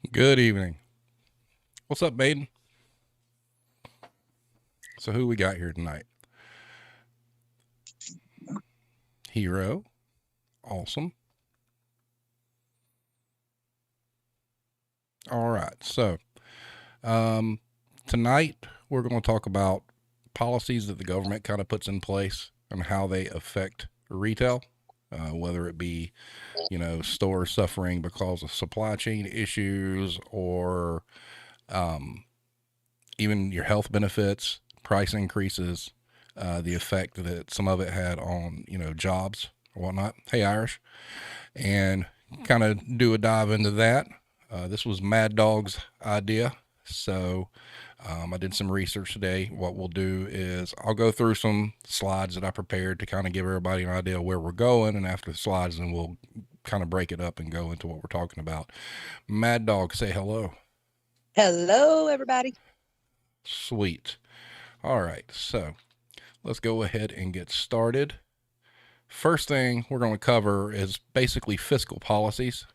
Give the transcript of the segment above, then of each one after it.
Good evening. What's up, Baden? So who we got here tonight? Hero. Awesome. All right. So um, tonight we're going to talk about policies that the government kind of puts in place and how they affect retail, whether it be, stores suffering because of supply chain issues or um, even your health benefits, price increases, the effect that some of it had on, jobs or whatnot. Hey, Irish. And kind of do a dive into that. This was Mad Dog's idea. So I did some research today. What we'll do is I'll go through some slides that I prepared to kind of give everybody an idea of where we're going. And after the slides, then we'll kind of break it up and go into what we're talking about. Mad Dog, say hello. Hello, everybody. Sweet. All right. So let's go ahead and get started. First thing we're going to cover is basically fiscal policies.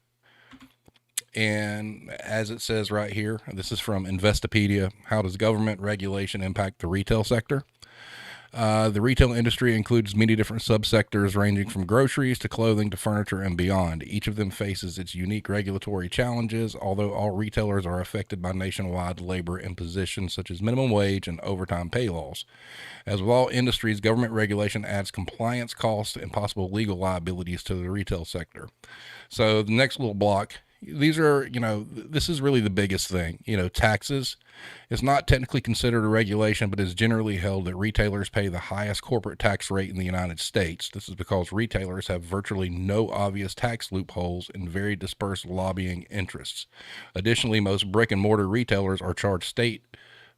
And as it says right here, this is from Investopedia. How does government regulation impact the retail sector? The retail industry includes many different subsectors ranging from groceries to clothing to furniture and beyond. Each of them faces its unique regulatory challenges, although all retailers are affected by nationwide labor impositions such as minimum wage and overtime pay laws. As with all industries, government regulation adds compliance costs and possible legal liabilities to the retail sector. So the next little block, these are, this is really the biggest thing. Taxes is not technically considered a regulation, but is generally held that retailers pay the highest corporate tax rate in the United States. This is because retailers have virtually no obvious tax loopholes and very dispersed lobbying interests. Additionally, most brick and mortar retailers are charged state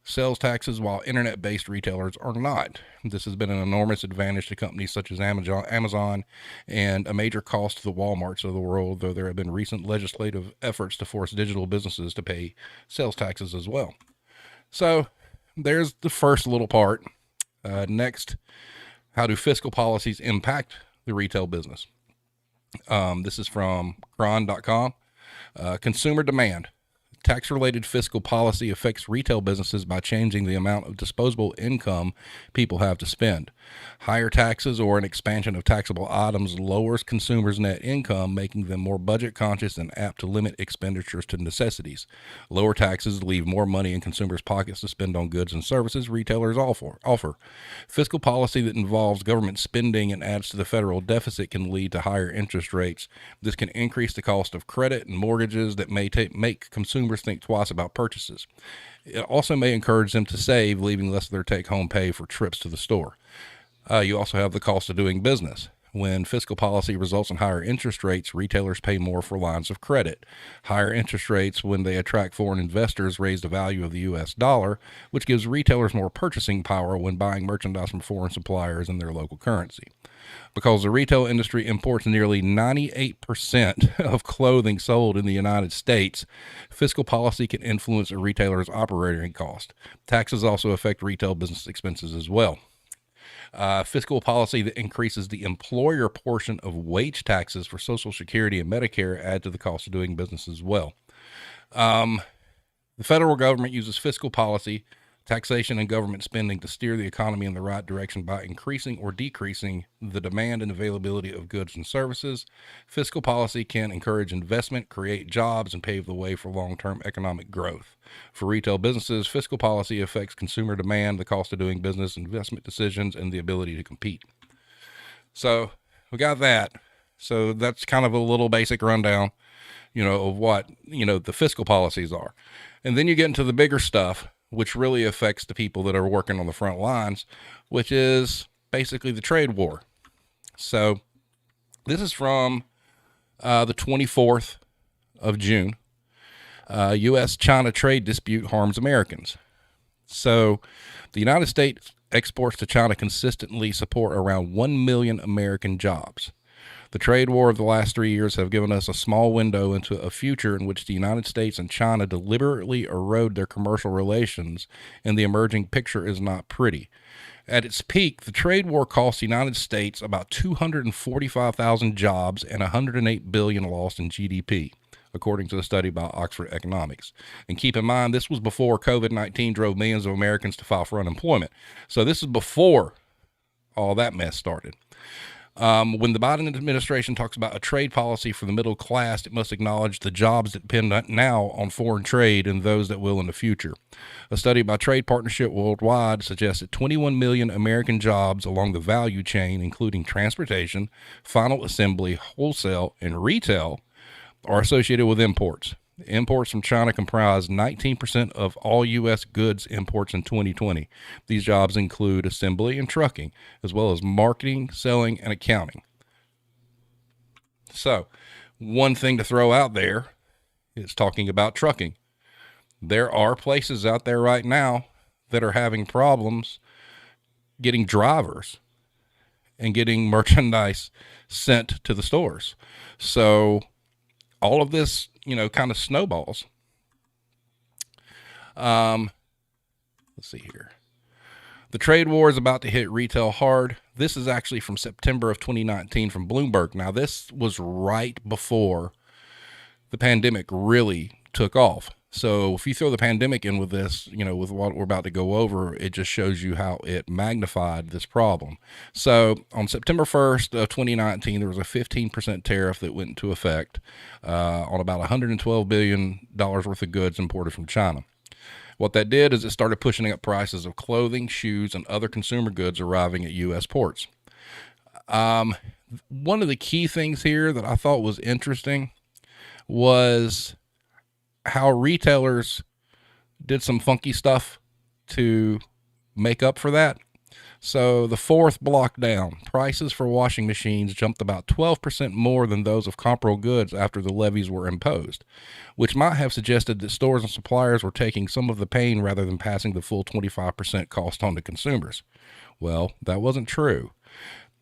sales taxes, while internet-based retailers are not. This has been an enormous advantage to companies such as Amazon and a major cost to the Walmarts of the world, though there have been recent legislative efforts to force digital businesses to pay sales taxes as well. So there's the first little part. Next, how do fiscal policies impact the retail business? This is from Gron.com. Consumer demand. Tax-related fiscal policy affects retail businesses by changing the amount of disposable income people have to spend. Higher taxes or an expansion of taxable items lowers consumers' net income, making them more budget conscious and apt to limit expenditures to necessities. Lower taxes leave more money in consumers' pockets to spend on goods and services retailers offer. Fiscal policy that involves government spending and adds to the federal deficit can lead to higher interest rates. This can increase the cost of credit and mortgages that may make consumers think twice about purchases. It also may encourage them to save, leaving less of their take-home pay for trips to the store. You also have the cost of doing business. When fiscal policy results in higher interest rates, retailers pay more for lines of credit. Higher interest rates, when they attract foreign investors, raise the value of the U.S. dollar, which gives retailers more purchasing power when buying merchandise from foreign suppliers in their local currency. Because the retail industry imports nearly 98% of clothing sold in the United States, fiscal policy can influence a retailer's operating cost. Taxes also affect retail business expenses as well. Fiscal policy that increases the employer portion of wage taxes for Social Security and Medicare add to the cost of doing business as well. The federal government uses fiscal policy, taxation, and government spending to steer the economy in the right direction by increasing or decreasing the demand and availability of goods and services. Fiscal policy can encourage investment, create jobs, and pave the way for long-term economic growth. For retail businesses, fiscal policy affects consumer demand, the cost of doing business, investment decisions, and the ability to compete. So we got that. So that's kind of a little basic rundown, of what, the fiscal policies are. And then you get into the bigger stuff, which really affects the people that are working on the front lines, which is basically the trade war. So this is from the 24th of June. U.S.-China trade dispute harms Americans. So the United States exports to China consistently support around 1 million American jobs. The trade war of the last 3 years have given us a small window into a future in which the United States and China deliberately erode their commercial relations, and the emerging picture is not pretty. At its peak, the trade war cost the United States about 245,000 jobs and $108 billion lost in GDP. according to a study by Oxford Economics. And keep in mind, this was before COVID-19 drove millions of Americans to file for unemployment. So this is before all that mess started. When the Biden administration talks about a trade policy for the middle class, it must acknowledge the jobs that depend now on foreign trade and those that will in the future. A study by Trade Partnership Worldwide suggests that 21 million American jobs along the value chain, including transportation, final assembly, wholesale, and retail, are associated with imports. Imports from China comprise 19% of all U.S. goods imports in 2020. These jobs include assembly and trucking, as well as marketing, selling, and accounting. So, one thing to throw out there is talking about trucking. There are places out there right now that are having problems getting drivers and getting merchandise sent to the stores. So, all of this, kind of snowballs. Let's see here. The trade war is about to hit retail hard. This is actually from September of 2019 from Bloomberg. Now, this was right before the pandemic really took off. So if you throw the pandemic in with this, with what we're about to go over, it just shows you how it magnified this problem. So on September 1st of 2019, there was a 15% tariff that went into effect on about $112 billion worth of goods imported from China. What that did is it started pushing up prices of clothing, shoes, and other consumer goods arriving at U.S. ports. One of the key things here that I thought was interesting was how retailers did some funky stuff to make up for that. So the fourth block down, prices for washing machines jumped about 12% more than those of comparable goods after the levies were imposed, which might have suggested that stores and suppliers were taking some of the pain rather than passing the full 25% cost on to consumers. Well, that wasn't true.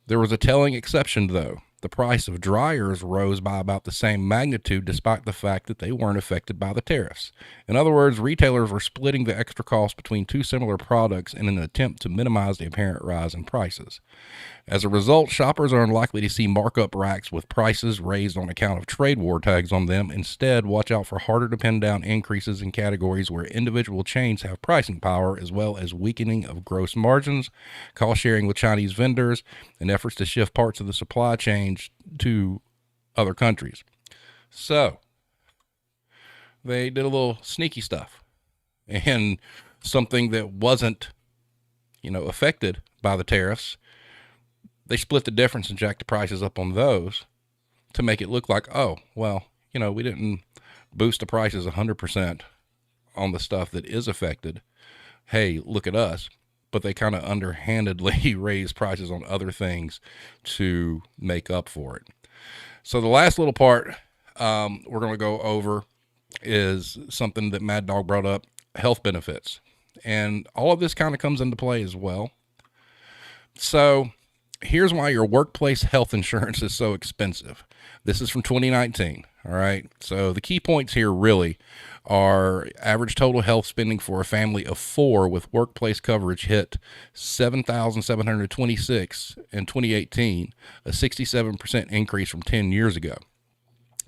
There was a telling exception, though. The price of dryers rose by about the same magnitude despite the fact that they weren't affected by the tariffs. In other words, retailers were splitting the extra cost between two similar products in an attempt to minimize the apparent rise in prices. As a result, shoppers are unlikely to see markup racks with prices raised on account of trade war tags on them. Instead, watch out for harder to pin down increases in categories where individual chains have pricing power, as well as weakening of gross margins, cost sharing with Chinese vendors, and efforts to shift parts of the supply chain to other countries. So they did a little sneaky stuff, and something that wasn't, affected by the tariffs, they split the difference and jacked the prices up on those to make it look like, oh, well, we didn't boost the prices 100% on the stuff that is affected. Hey, look at us. But they kind of underhandedly raise prices on other things to make up for it. So the last little part we're going to go over is something that Mad Dog brought up, health benefits. And all of this kind of comes into play as well. So here's why your workplace health insurance is so expensive. This is from 2019. All right. So the key points here really are average total health spending for a family of 4 with workplace coverage hit $7,726 in 2018, a 67% increase from 10 years ago.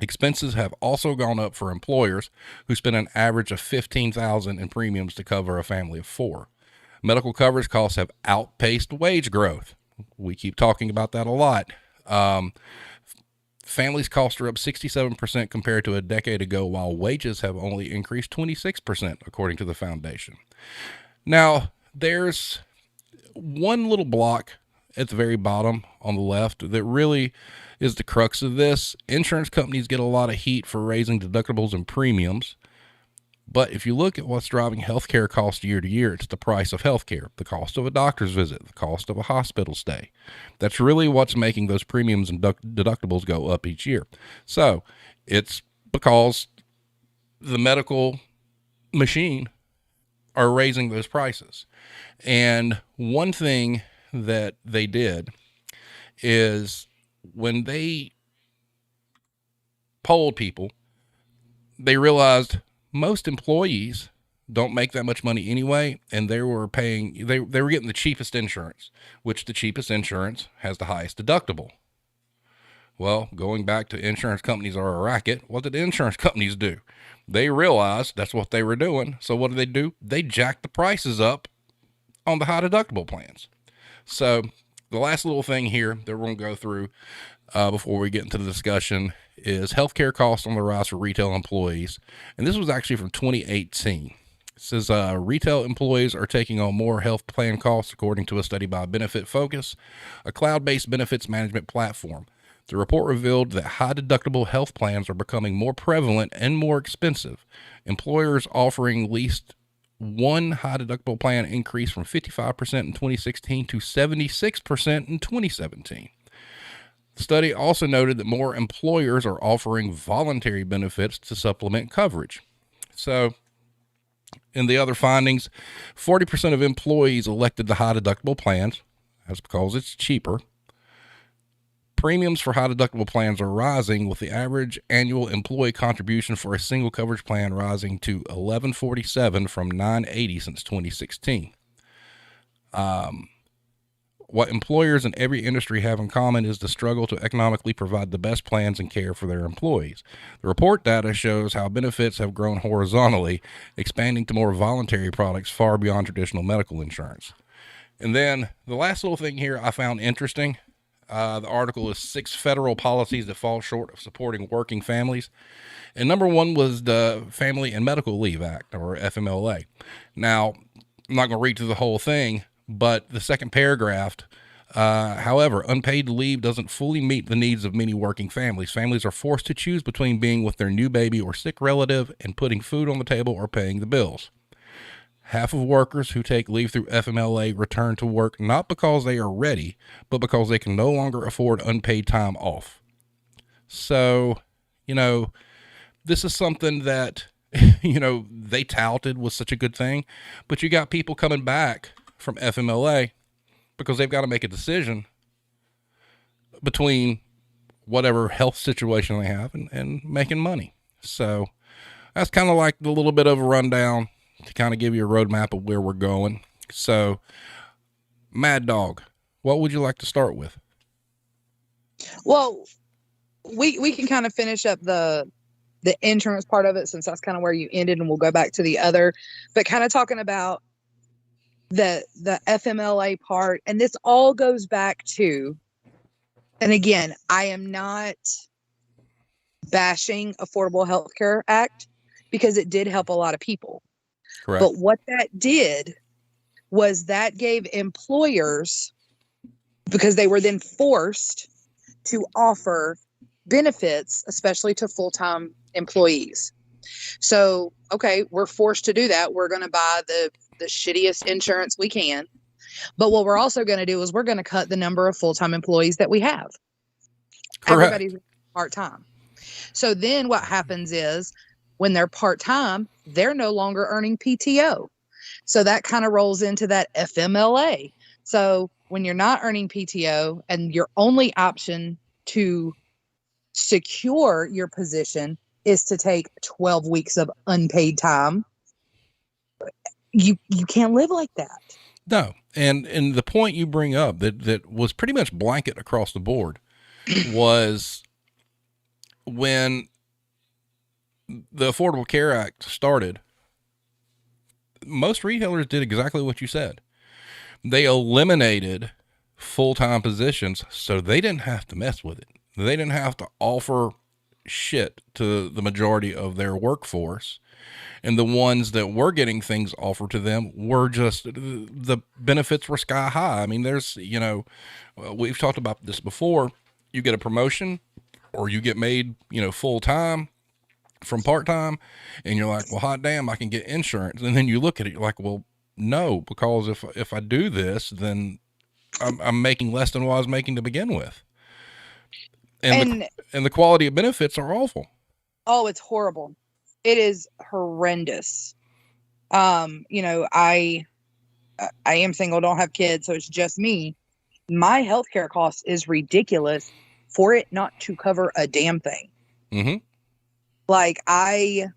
Expenses have also gone up for employers who spend an average of $15,000 in premiums to cover a family of 4. Medical coverage costs have outpaced wage growth. We keep talking about that a lot. Families' costs are up 67% compared to a decade ago, while wages have only increased 26%, according to the foundation. Now, there's one little block at the very bottom on the left that really is the crux of this. Insurance companies get a lot of heat for raising deductibles and premiums. But if you look at what's driving healthcare costs year to year, it's the price of healthcare, the cost of a doctor's visit, the cost of a hospital stay. That's really what's making those premiums and deductibles go up each year. So it's because the medical machine are raising those prices. And one thing that they did is when they polled people, they realized most employees don't make that much money anyway, and they were getting the cheapest insurance, which the cheapest insurance has the highest deductible. Well, going back to insurance companies are a racket, what did insurance companies do? They realized that's what they were doing. So what do? They jacked the prices up on the high deductible plans. So the last little thing here that we're going to go through before we get into the discussion is healthcare costs on the rise for retail employees. And this was actually from 2018. It says retail employees are taking on more health plan costs, according to a study by Benefit Focus, a cloud-based benefits management platform. The report revealed that high deductible health plans are becoming more prevalent and more expensive. Employers offering at least one high deductible plan increased from 55% in 2016 to 76% in 2017. The study also noted that more employers are offering voluntary benefits to supplement coverage. So, in the other findings, 40% of employees elected the high deductible plans. That's because it's cheaper. Premiums for high deductible plans are rising, with the average annual employee contribution for a single coverage plan rising to $1147 from $980 since 2016. What employers in every industry have in common is the struggle to economically provide the best plans and care for their employees. The report data shows how benefits have grown horizontally, expanding to more voluntary products far beyond traditional medical insurance. And then the last little thing here I found interesting. The article is 6 federal policies that fall short of supporting working families. And number one was the Family and Medical Leave Act, or FMLA. Now, I'm not going to read through the whole thing, but the second paragraph, however, unpaid leave doesn't fully meet the needs of many working families. Families are forced to choose between being with their new baby or sick relative and putting food on the table or paying the bills. Half of workers who take leave through FMLA return to work not because they are ready, but because they can no longer afford unpaid time off. So, this is something that, they touted was such a good thing, but you got people coming back from FMLA because they've got to make a decision between whatever health situation they have and making money. So that's kind of like the little bit of a rundown to kind of give you a roadmap of where we're going. So, Mad Dog, what would you like to start with? Well, we can kind of finish up the insurance part of it, since that's kind of where you ended, and we'll go back to the other, but kind of talking about the FMLA part. And this all goes back to, and again, I am not bashing Affordable Health Care Act, because it did help a lot of people. Correct. But what that did was that gave employers, because they were then forced to offer benefits, especially to full-time employees. So, okay, we're forced to do that. We're going to buy the shittiest insurance we can. But what we're also going to do is we're going to cut the number of full-time employees that we have. Correct. Everybody's part-time. So then what happens is, when they're part-time, they're no longer earning PTO. So that kind of rolls into that FMLA. So when you're not earning PTO and your only option to secure your position is to take 12 weeks of unpaid time, you can't live like that. No. And the point you bring up that was pretty much blanket across the board was when the Affordable Care Act started, most retailers did exactly what you said. They eliminated full-time positions so they didn't have to mess with it. They didn't have to offer shit to the majority of their workforce. And the ones that were getting things offered to them were just, the benefits were sky high. I mean, there's, we've talked about this before. You get a promotion or you get made, full-time from part-time, and you're like, well, hot damn, I can get insurance. And then you look at it, you're like, well, no, because if I do this, then I'm making less than what I was making to begin with. And the quality of benefits are awful. Oh, it's horrible. It is horrendous. I am single, don't have kids, so it's just me. My healthcare cost is ridiculous for it not to cover a damn thing. Mm-hmm. Like, I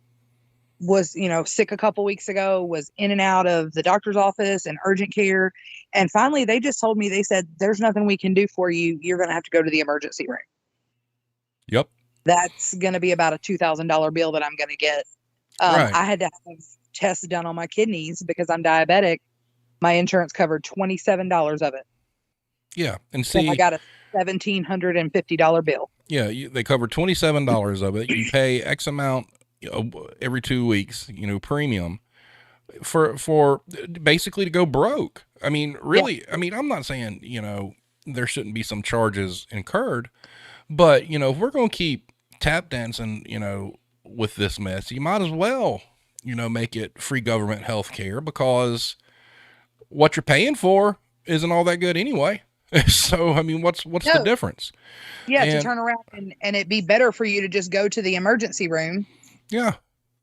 was, sick a couple weeks ago, was in and out of the doctor's office and urgent care. And finally, they just told me, they said, there's nothing we can do for you. You're going to have to go to the emergency room. Yep. That's going to be about a $2,000 bill that I'm going to get. Right. I had to have tests done on my kidneys because I'm diabetic. My insurance covered $27 of it. Yeah. And So I see, got a $1,750 bill. yeah, they cover $27 of it. You pay X amount every 2 weeks, premium for basically to go broke. I mean, Yeah. really, I mean, I'm not saying, there shouldn't be some charges incurred, but, if we're going to keep tap dancing, with this mess, you might as well, make it free government health care, because what you're paying for isn't all that good anyway. So, I mean, what's the No. difference? Yeah, to And turn around and it'd be better for you to just go to the emergency room, yeah,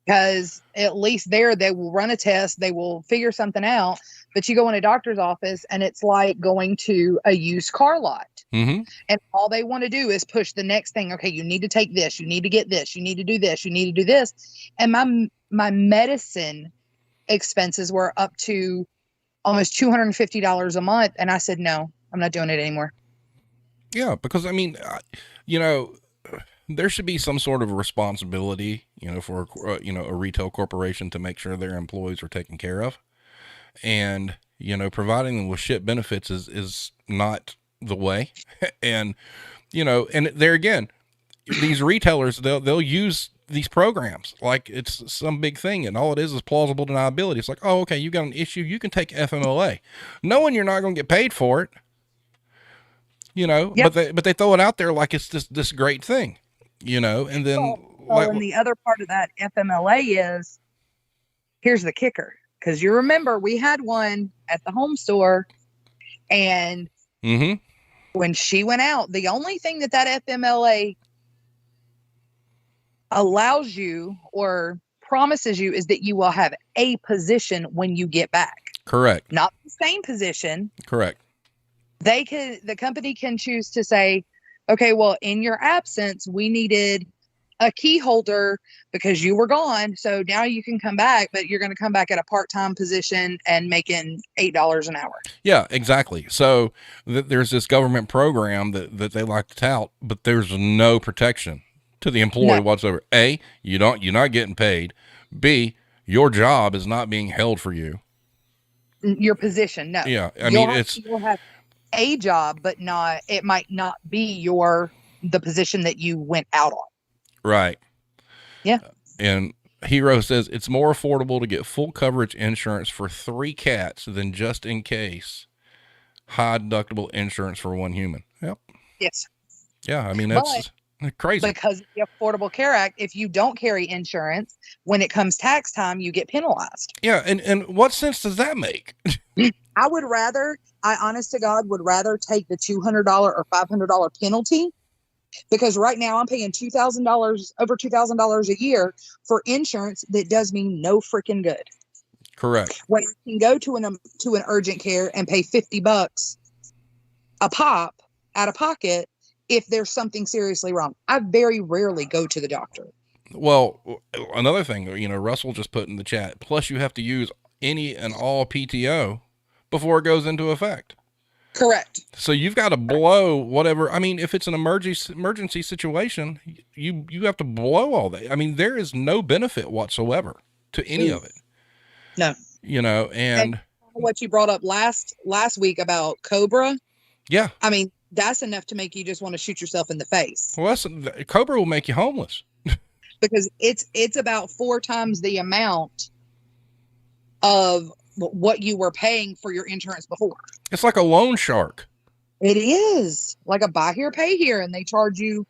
because at least there they will run a test, they will figure something out. But you go in a doctor's office and it's like going to a used car lot. mm-hmm, And all they want to do is push the next thing. Okay, you need to take this, you need to get this, you need to do this, you need to do this. And my medicine expenses were up to almost $250 a month. And I said, no, I'm not doing it anymore. yeah, because I mean, there should be some sort of responsibility, for a retail corporation to make sure their employees are taken care of, and providing them with shit benefits is not the way. And and there again, these retailers, they'll use these programs like it's some big thing, and all it is plausible deniability. It's like, oh, okay, you got an issue, you can take FMLA, knowing you're not going to get paid for it. Yep. But they throw it out there like it's this great thing, and then and the other part of that FMLA is, here's the kicker, because you remember we had one at the home store, and mm-hmm, when she went out, the only thing that FMLA allows you or promises you is that you will have a position when you get back. correct, Not the same position. correct. The company can choose to say, okay, well, in your absence, we needed a key holder because you were gone. So now you can come back, but you're going to come back at a part-time position and making $8 an hour. Yeah, exactly. So there's this government program that they like to tout, but there's no protection to the employee whatsoever. A, you're not getting paid. B, your job is not being held for you. Your position, no. Yeah, I mean, you'll have a job, but it might not be the position that you went out on. Right. Yeah. And Hero says it's more affordable to get full coverage insurance for 3 cats than just in case high deductible insurance for 1 human. Yep. Yes. Yeah, I mean, that's crazy. Because of the Affordable Care Act, if you don't carry insurance, when it comes tax time, you get penalized. Yeah, and what sense does that make? I honest to God would rather take the $200 or $500 penalty, because right now I'm paying over $2,000 a year for insurance that does me no freaking good. Correct. When I can go to an urgent care and pay $50 a pop out of pocket if there's something seriously wrong. I very rarely go to the doctor. Well, another thing, Russell just put in the chat, plus you have to use any and all PTO before it goes into effect. Correct. So you've got to blow whatever. I mean, if it's an emergency situation, you have to blow all that. I mean, there is no benefit whatsoever to any of it. No. And what you brought up last week about Cobra. Yeah. I mean, that's enough to make you just want to shoot yourself in the face. Well, Cobra will make you homeless. Because it's about 4 times the amount of what you were paying for your insurance before. It's like a loan shark. It is like a buy here, pay here, and they charge you,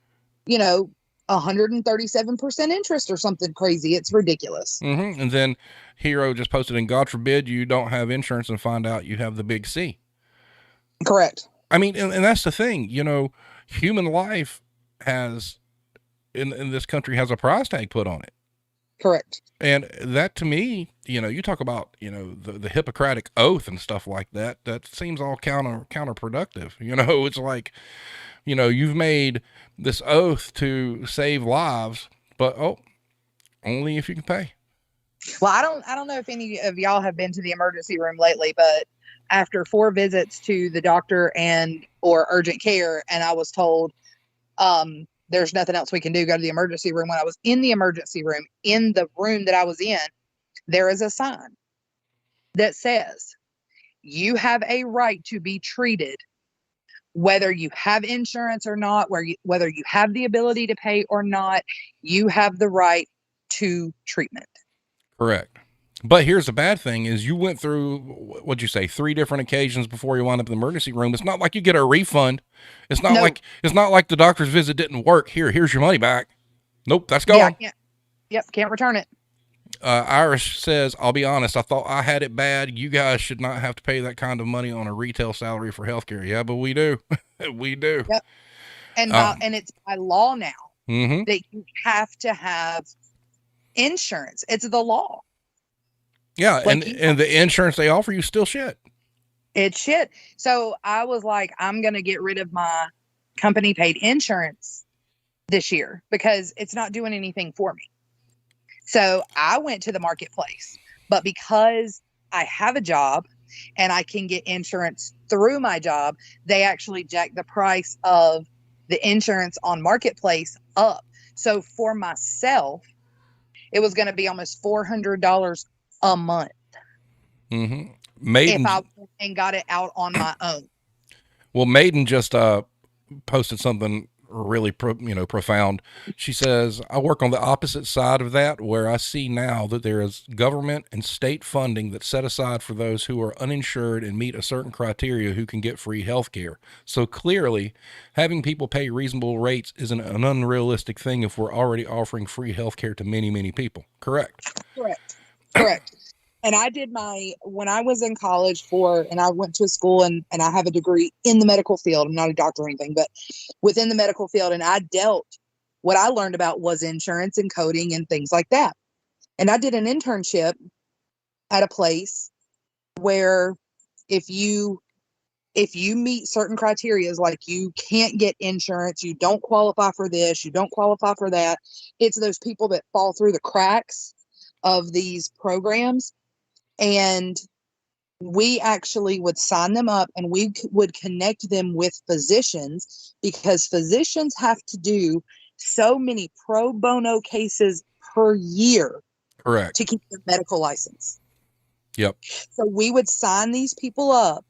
137% interest or something crazy. It's ridiculous. Mm-hmm. And then Hero just posted, and God forbid you don't have insurance and find out you have the big C. Correct. I mean, and that's the thing, human life has, in this country, has a price tag put on it. Correct. And that, to me, you talk about, the Hippocratic oath and stuff like that. That seems all counterproductive. It's like, you've made this oath to save lives, but only if you can pay. Well, I don't know if any of y'all have been to the emergency room lately, but after 4 visits to the doctor or urgent care, and I was told, there's nothing else we can do. Go to the emergency room. When I was in the emergency room, in the room that I was in, there is a sign that says, you have a right to be treated, whether you have insurance or not, whether you have the ability to pay or not, you have the right to treatment. Correct. But here's the bad thing is you went through, what'd you say, 3 different occasions before you wound up in the emergency room. It's not like you get a refund. It's not like the doctor's visit didn't work. Here's your money back. Nope, that's gone. Yeah, can't return it. Irish says, I'll be honest, I thought I had it bad. You guys should not have to pay that kind of money on a retail salary for healthcare. Yeah, but we do. We do. Yep. And it's by law now that you have to have insurance. It's the law. Yeah, like and the insurance they offer you still shit. It's shit. So I was like, I'm going to get rid of my company paid insurance this year because it's not doing anything for me. So I went to the marketplace, but because I have a job and I can get insurance through my job, they actually jacked the price of the insurance on marketplace up. So for myself, it was going to be almost $400 a month. If I went and got it out on my own. Well, Maiden just posted something really profound. She says, I work on the opposite side of that, where I see now that there is government and state funding that's set aside for those who are uninsured and meet a certain criteria who can get free health care. So clearly, having people pay reasonable rates isn't an unrealistic thing if we're already offering free health care to many, many people. Correct. And I did when I was in college and I went to a school and I have a degree in the medical field. I'm not a doctor or anything, but within the medical field. And what I learned about was insurance and coding and things like that. And I did an internship at a place where if you meet certain criteria, like you can't get insurance, you don't qualify for this, you don't qualify for that. It's those people that fall through the cracks of these programs. And we actually would sign them up and we would connect them with physicians, because physicians have to do so many pro bono cases per year. Correct. To keep their medical license. Yep. So we would sign these people up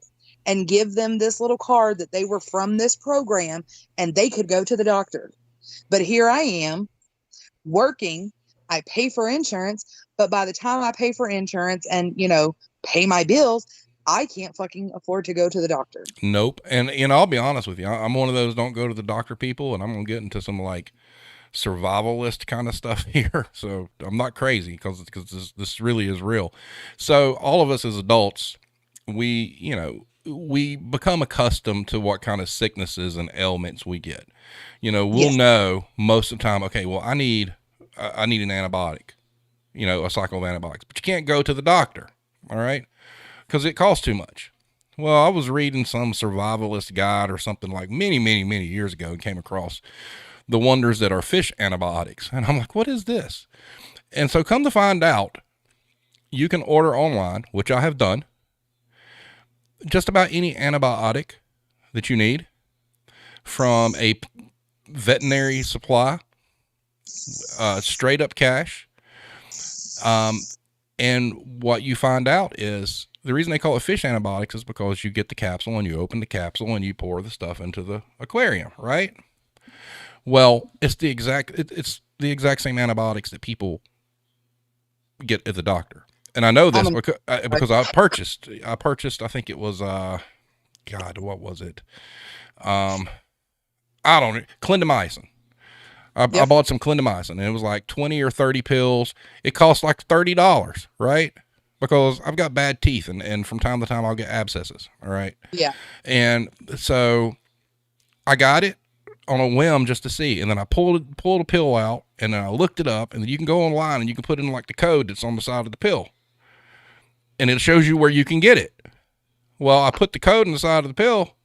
and give them this little card that they were from this program and they could go to the doctor. But here I am working. I pay for insurance, but by the time I pay for insurance and, pay my bills, I can't fucking afford to go to the doctor. Nope. And I'll be honest with you. I'm one of those don't go to the doctor people, and I'm going to get into some like survivalist kind of stuff here. So I'm not crazy because this really is real. So all of us as adults, we become accustomed to what kind of sicknesses and ailments we get. We'll know most of the time, okay, well, I need an antibiotic, a cycle of antibiotics, but you can't go to the doctor. All right. Because it costs too much. Well, I was reading some survivalist guide or something like many, many, many years ago and came across the wonders that are fish antibiotics. And I'm like, what is this? And so come to find out, you can order online, which I have done, just about any antibiotic that you need from a veterinary supply, straight up cash. And what you find out is the reason they call it fish antibiotics is because you get the capsule and you open the capsule and you pour the stuff into the aquarium, right? Well, it's the exact same antibiotics that people get at the doctor. And I know this because I purchased, I think it was, God, what was it? I don't know, clindamycin. I bought some clindamycin and it was like 20 or 30 pills. It cost like $30, right? Because I've got bad teeth and from time to time I'll get abscesses. All right. Yeah. And so I got it on a whim just to see. And then I pulled a pill out and then I looked it up, and then you can go online and you can put in like the code that's on the side of the pill and it shows you where you can get it. Well, I put the code on the side of the pill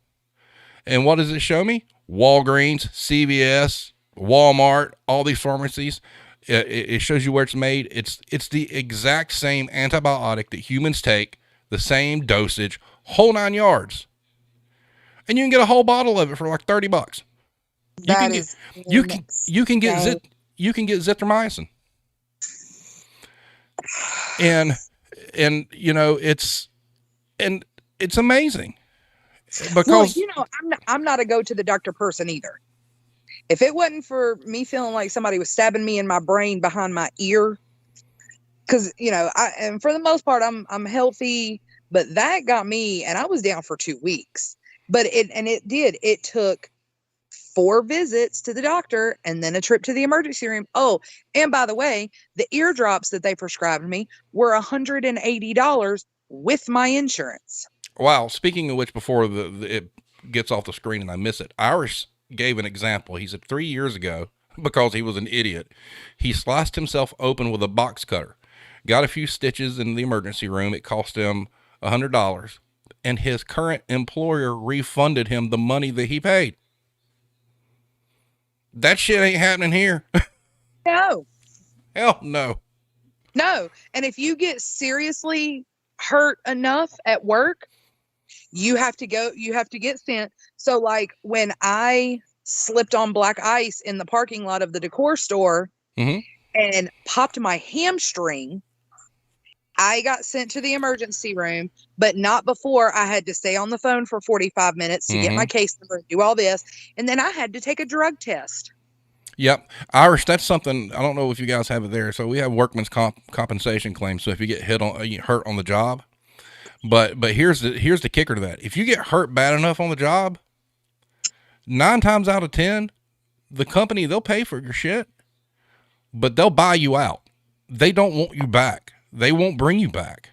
and what does it show me? Walgreens, CVS, Walmart, all these pharmacies. It shows you where it's made. It's the exact same antibiotic that humans take, the same dosage, whole 9 yards. And you can get a whole bottle of it for like $30. You can That get is you can get insane. zithromycin, and it's and it's amazing Well, because I'm not a go to the doctor person either. If it wasn't for me feeling like somebody was stabbing me in my brain behind my ear, because and for the most part I'm healthy, but that got me, and I was down for 2 weeks. But it took 4 visits to the doctor and then a trip to the emergency room. Oh, and by the way, the eardrops that they prescribed me were $180 with my insurance. wow. Speaking of which, before it gets off the screen and I miss it, Irish gave an example. He said 3 years ago, because he was an idiot, he sliced himself open with a box cutter, got a few stitches in the emergency room. It cost him $100, and his current employer refunded him the money that he paid. That shit ain't happening here. No, Hell no. no. And if you get seriously hurt enough at work, you have to get sent. So like when I slipped on black ice in the parking lot of the decor store Mm-hmm. and popped my hamstring, I got sent to the emergency room, but not before I had to stay on the phone for 45 minutes to get my case number and do all this. And then I had to take a drug test. Yep. Irish, that's something, I don't know if you guys have it there. So we have workman's compensation claims. So if you get hurt on the job, but here's the kicker to that. If you get hurt bad enough on the job, 9 times out of 10, the company, they'll pay for your shit, but they'll buy you out. They don't want you back. They won't bring you back.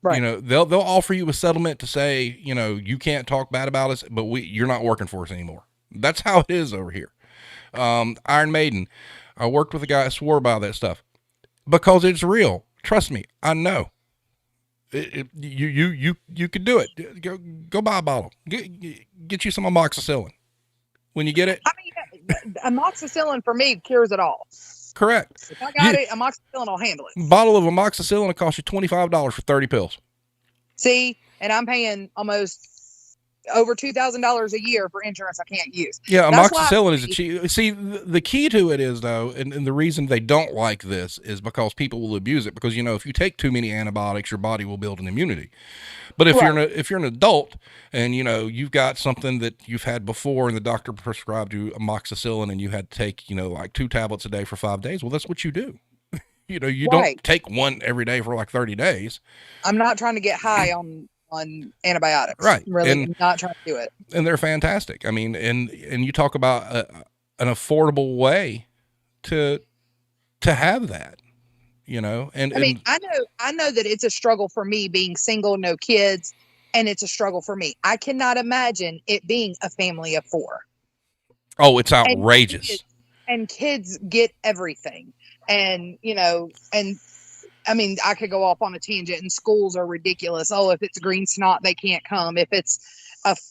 Right. They'll offer you a settlement to say, you can't talk bad about us, but you're not working for us anymore. That's how it is over here. Iron Maiden, I worked with a guy that swore by that stuff because it's real. Trust me, I know. You could do it. Go buy a bottle. Get you some amoxicillin. When you get it, I mean, amoxicillin for me cures it all. Correct. If I got it, amoxicillin will handle it. Bottle of amoxicillin will cost you $25 for 30 pills. See, and I'm paying almost over $2,000 a year for insurance I can't use. Yeah, amoxicillin is a cheap. See, the key to it is, though, and the reason they don't like this is because people will abuse it. Because if you take too many antibiotics, your body will build an immunity. But if you're an adult and you've got something that you've had before, and the doctor prescribed you amoxicillin, and you had to take like 2 tablets a day for 5 days, well, that's what you do. You don't take one every day for like 30 days. I'm not trying to get high on antibiotics. Right. Really, I'm not trying to do it. And they're fantastic. I mean, and you talk about an affordable way to have that, and I mean, I know that it's a struggle for me being single, no kids, and it's a struggle for me. I cannot imagine it being a family of 4. Oh, it's outrageous. And kids get everything. And, and I mean, I could go off on a tangent, and schools are ridiculous. Oh, if it's green snot, they can't come. If it's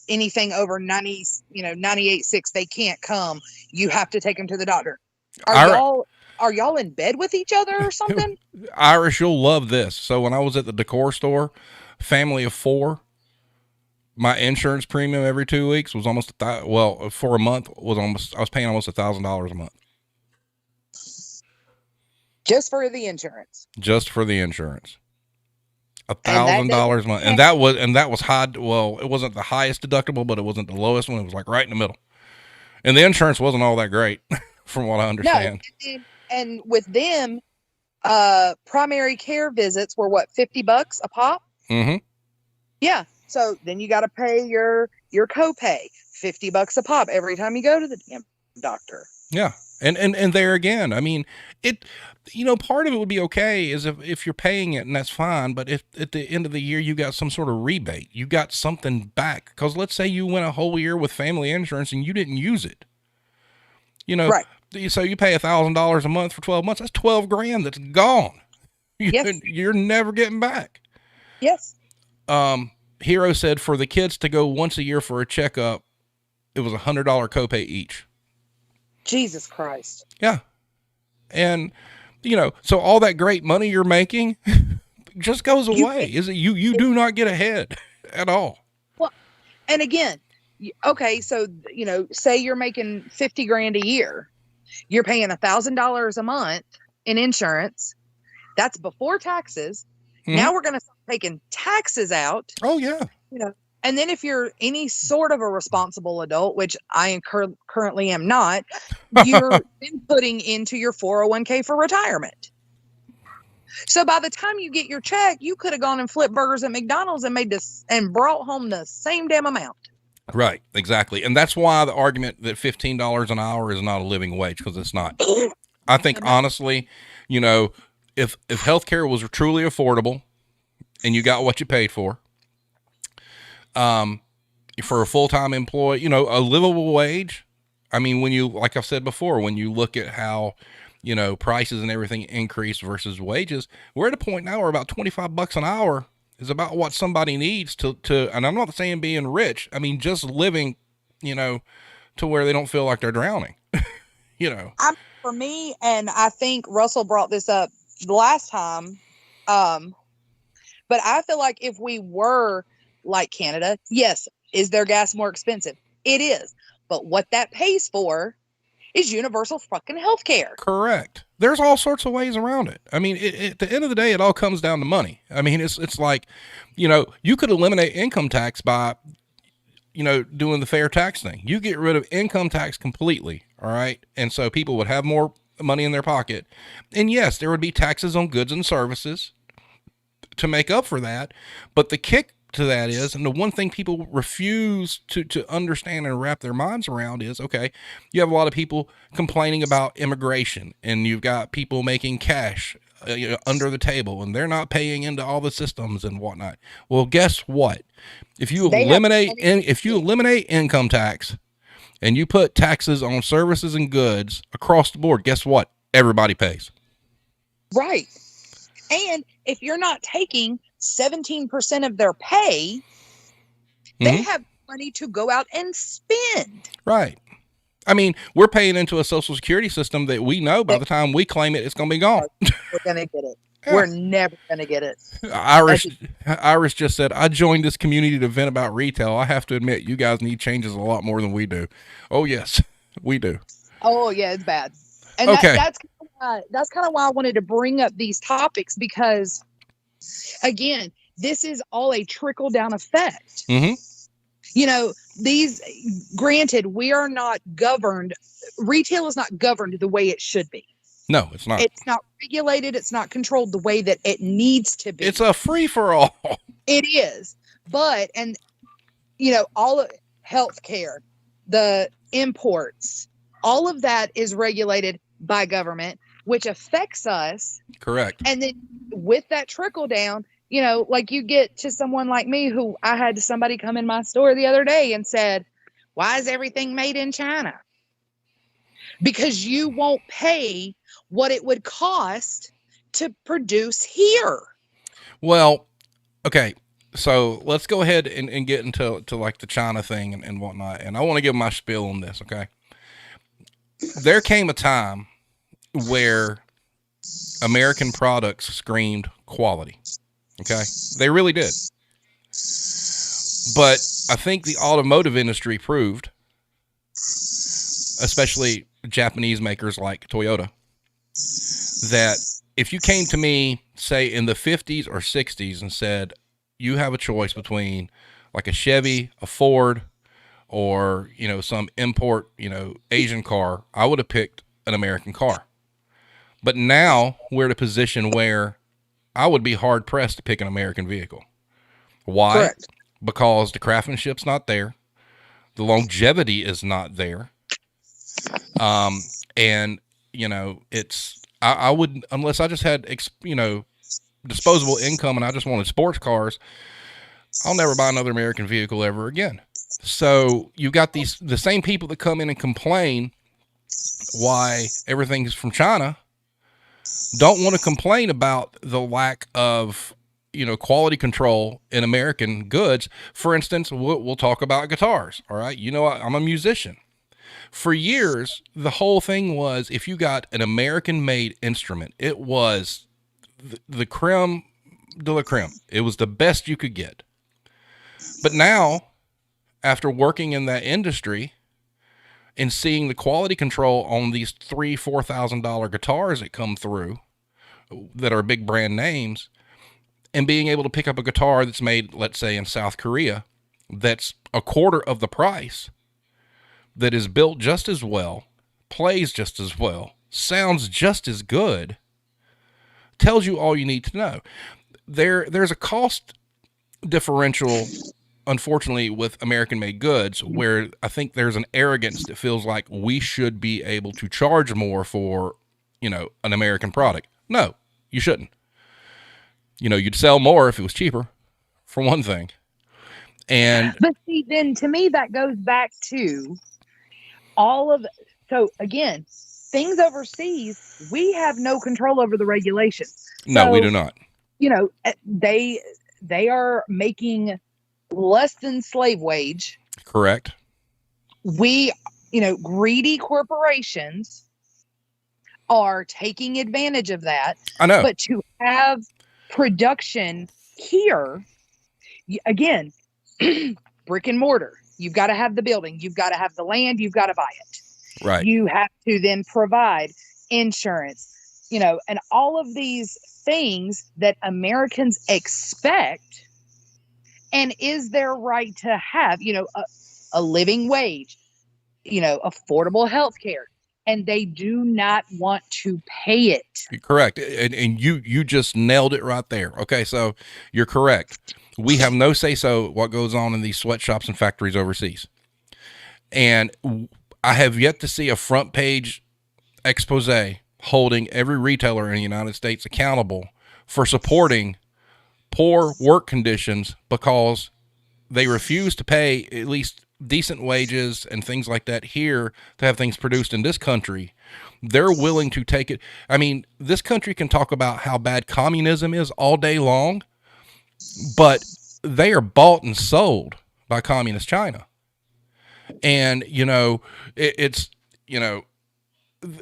anything over 90, 98.6, they can't come. You have to take them to the doctor. Are y'all in bed with each other or something? Irish, you'll love this. So when I was at the decor store, family of 4, my insurance premium every 2 weeks was almost for a month I was paying almost $1,000 a month. Just for the insurance. Just for the insurance. $1,000 a month. And that was high. Well, it wasn't the highest deductible, but it wasn't the lowest one. It was like right in the middle. And the insurance wasn't all that great from what I understand. No, and with them, primary care visits were what, $50 a pop? Mm-hmm. Yeah. So then you got to pay your copay, $50 a pop every time you go to the damn doctor. Yeah. And there again, I mean, part of it would be okay is if you're paying it, and that's fine. But if at the end of the year you got some sort of rebate, you got something back. Because let's say you went a whole year with family insurance and you didn't use it. Right. So you pay $1,000 a month for 12 months. That's $12,000 that's gone. Yes. You're never getting back. Yes. Hero said for the kids to go once a year for a checkup, it was $100 copay each. Jesus Christ. Yeah. And, so all that great money you're making just goes away. You do not get ahead at all. Well, and again, okay, so, say you're making 50 grand a year, you're paying $1,000 a month in insurance. That's before taxes. Mm-hmm. Now we're going to start taking taxes out. Oh yeah. And then if you're any sort of a responsible adult, which I currently am not, you're then putting into your 401k for retirement. So by the time you get your check, you could have gone and flipped burgers at McDonald's and made this and brought home the same damn amount. Right, exactly. And that's why the argument that $15 an hour is not a living wage, because it's not. I think honestly, if healthcare was truly affordable and you got what you paid for a full-time employee, a livable wage. I mean, like I've said before, when you look at how, prices and everything increase versus wages, we're at a point now where about $25 an hour is about what somebody needs to, and I'm not saying being rich. I mean, just living, to where they don't feel like they're drowning, For me, and I think Russell brought this up the last time, but I feel like if we were like Canada, yes, is their gas more expensive? It is. But what that pays for is universal fucking health care. Correct. There's all sorts of ways around it. I mean, at the end of the day, it all comes down to money. I mean, it's like, you could eliminate income tax by, doing the fair tax thing. You get rid of income tax completely. All right. And so people would have more money in their pocket. And yes, there would be taxes on goods and services to make up for that. But the kick to that is, and the one thing people refuse to understand and wrap their minds around is, okay, you have a lot of people complaining about immigration, and you've got people making cash under the table, and they're not paying into all the systems and whatnot. Well, guess what? If you eliminate income tax and you put taxes on services and goods across the board, guess what? Everybody pays. Right. And if you're not taking 17% of their pay, they have money to go out and spend. Right. I mean, we're paying into a social security system that we know by the time we claim it, it's going to be gone. We're going to get it. Yeah. We're never going to get it. Iris just said, I joined this community to vent about retail. I have to admit, you guys need changes a lot more than we do. Oh, yes, we do. Oh, yeah, it's bad. And okay. That's kind of why I wanted to bring up these topics, because again, this is all a trickle down effect. Mm-hmm. Granted, we are not governed. Retail is not governed the way it should be. No, it's not. It's not regulated. It's not controlled the way that it needs to be. It's a free for all. It is. But, all of healthcare, the imports, all of that is regulated by government, which affects us. Correct. And then with that trickle down, like you get to someone like me, who I had somebody come in my store the other day and said, why is everything made in China? Because you won't pay what it would cost to produce here. Well, okay. So let's go ahead and get into like the China thing and whatnot. And I want to give my spiel on this. Okay. There came a time where American products screamed quality. Okay. They really did. But I think the automotive industry proved, especially Japanese makers like Toyota, that if you came to me, say in the 50s or 60s, and said, you have a choice between like a Chevy, a Ford, or, some import, Asian car, I would have picked an American car. But now we're at a position where I would be hard pressed to pick an American vehicle. Why? Correct. Because the craftsmanship's not there. The longevity is not there. And I would, unless I just had, disposable income and I just wanted sports cars, I'll never buy another American vehicle ever again. So you got the same people that come in and complain why everything's from China don't want to complain about the lack of, quality control in American goods. For instance, we'll talk about guitars. All right. I'm a musician. For years, the whole thing was, if you got an American made instrument, it was the creme de la creme. It was the best you could get. But now, after working in that industry and seeing the quality control on these $3,000-$4,000 guitars that come through that are big brand names, and being able to pick up a guitar that's made, let's say, in South Korea, that's a quarter of the price, that is built just as well, plays just as well, sounds just as good, tells you all you need to know. There's a cost differential, unfortunately, with American-made goods, where I think there's an arrogance that feels like we should be able to charge more for, an American product. No, you shouldn't. You'd sell more if it was cheaper, for one thing. But see, then to me, that goes back to so again, things overseas, we have no control over the regulations. No, we do not. They are making less than slave wage. Correct. Greedy corporations are taking advantage of that. I know. But to have production here, again, brick and mortar, you've got to have the building, you've got to have the land, you've got to buy it. Right. You have to then provide insurance, and all of these things that Americans expect, and is their right to have, a living wage, affordable health care, and they do not want to pay it. Correct. And you just nailed it right there. Okay, so you're correct. We have no say-so what goes on in these sweatshops and factories overseas. And I have yet to see a front page expose holding every retailer in the United States accountable for supporting poor work conditions because they refuse to pay at least decent wages and things like that here to have things produced in this country. They're willing to take it. I mean, this country can talk about how bad communism is all day long, but they are bought and sold by communist China. And,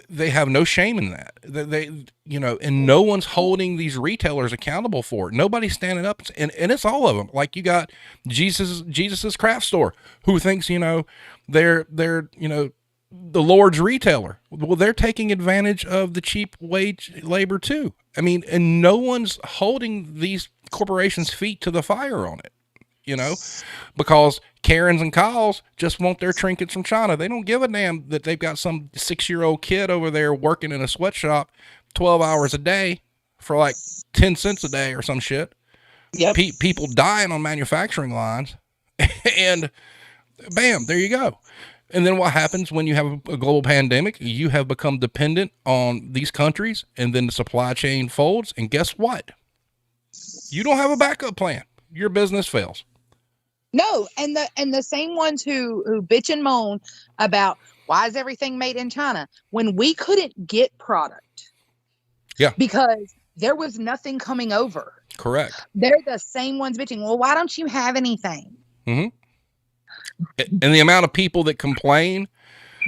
they have no shame in that. And no one's holding these retailers accountable for it. Nobody's standing up, and it's all of them. Like, you got Jesus's craft store, who thinks, they're the Lord's retailer. Well, they're taking advantage of the cheap wage labor too. I mean, and no one's holding these corporations' feet to the fire on it, because Karens and Kyles just want their trinkets from China. They don't give a damn that they've got some 6-year-old kid over there working in a sweatshop 12 hours a day for like 10 cents a day or some shit. Yep. People dying on manufacturing lines, and bam, there you go. And then what happens when you have a global pandemic? You have become dependent on these countries, and then the supply chain folds, and guess what? You don't have a backup plan. Your business fails. No, and the same ones who bitch and moan about why is everything made in China when we couldn't get product. Yeah. Because there was nothing coming over. Correct. They're the same ones bitching. Well, why don't you have anything? Mm-hmm. And the amount of people that complain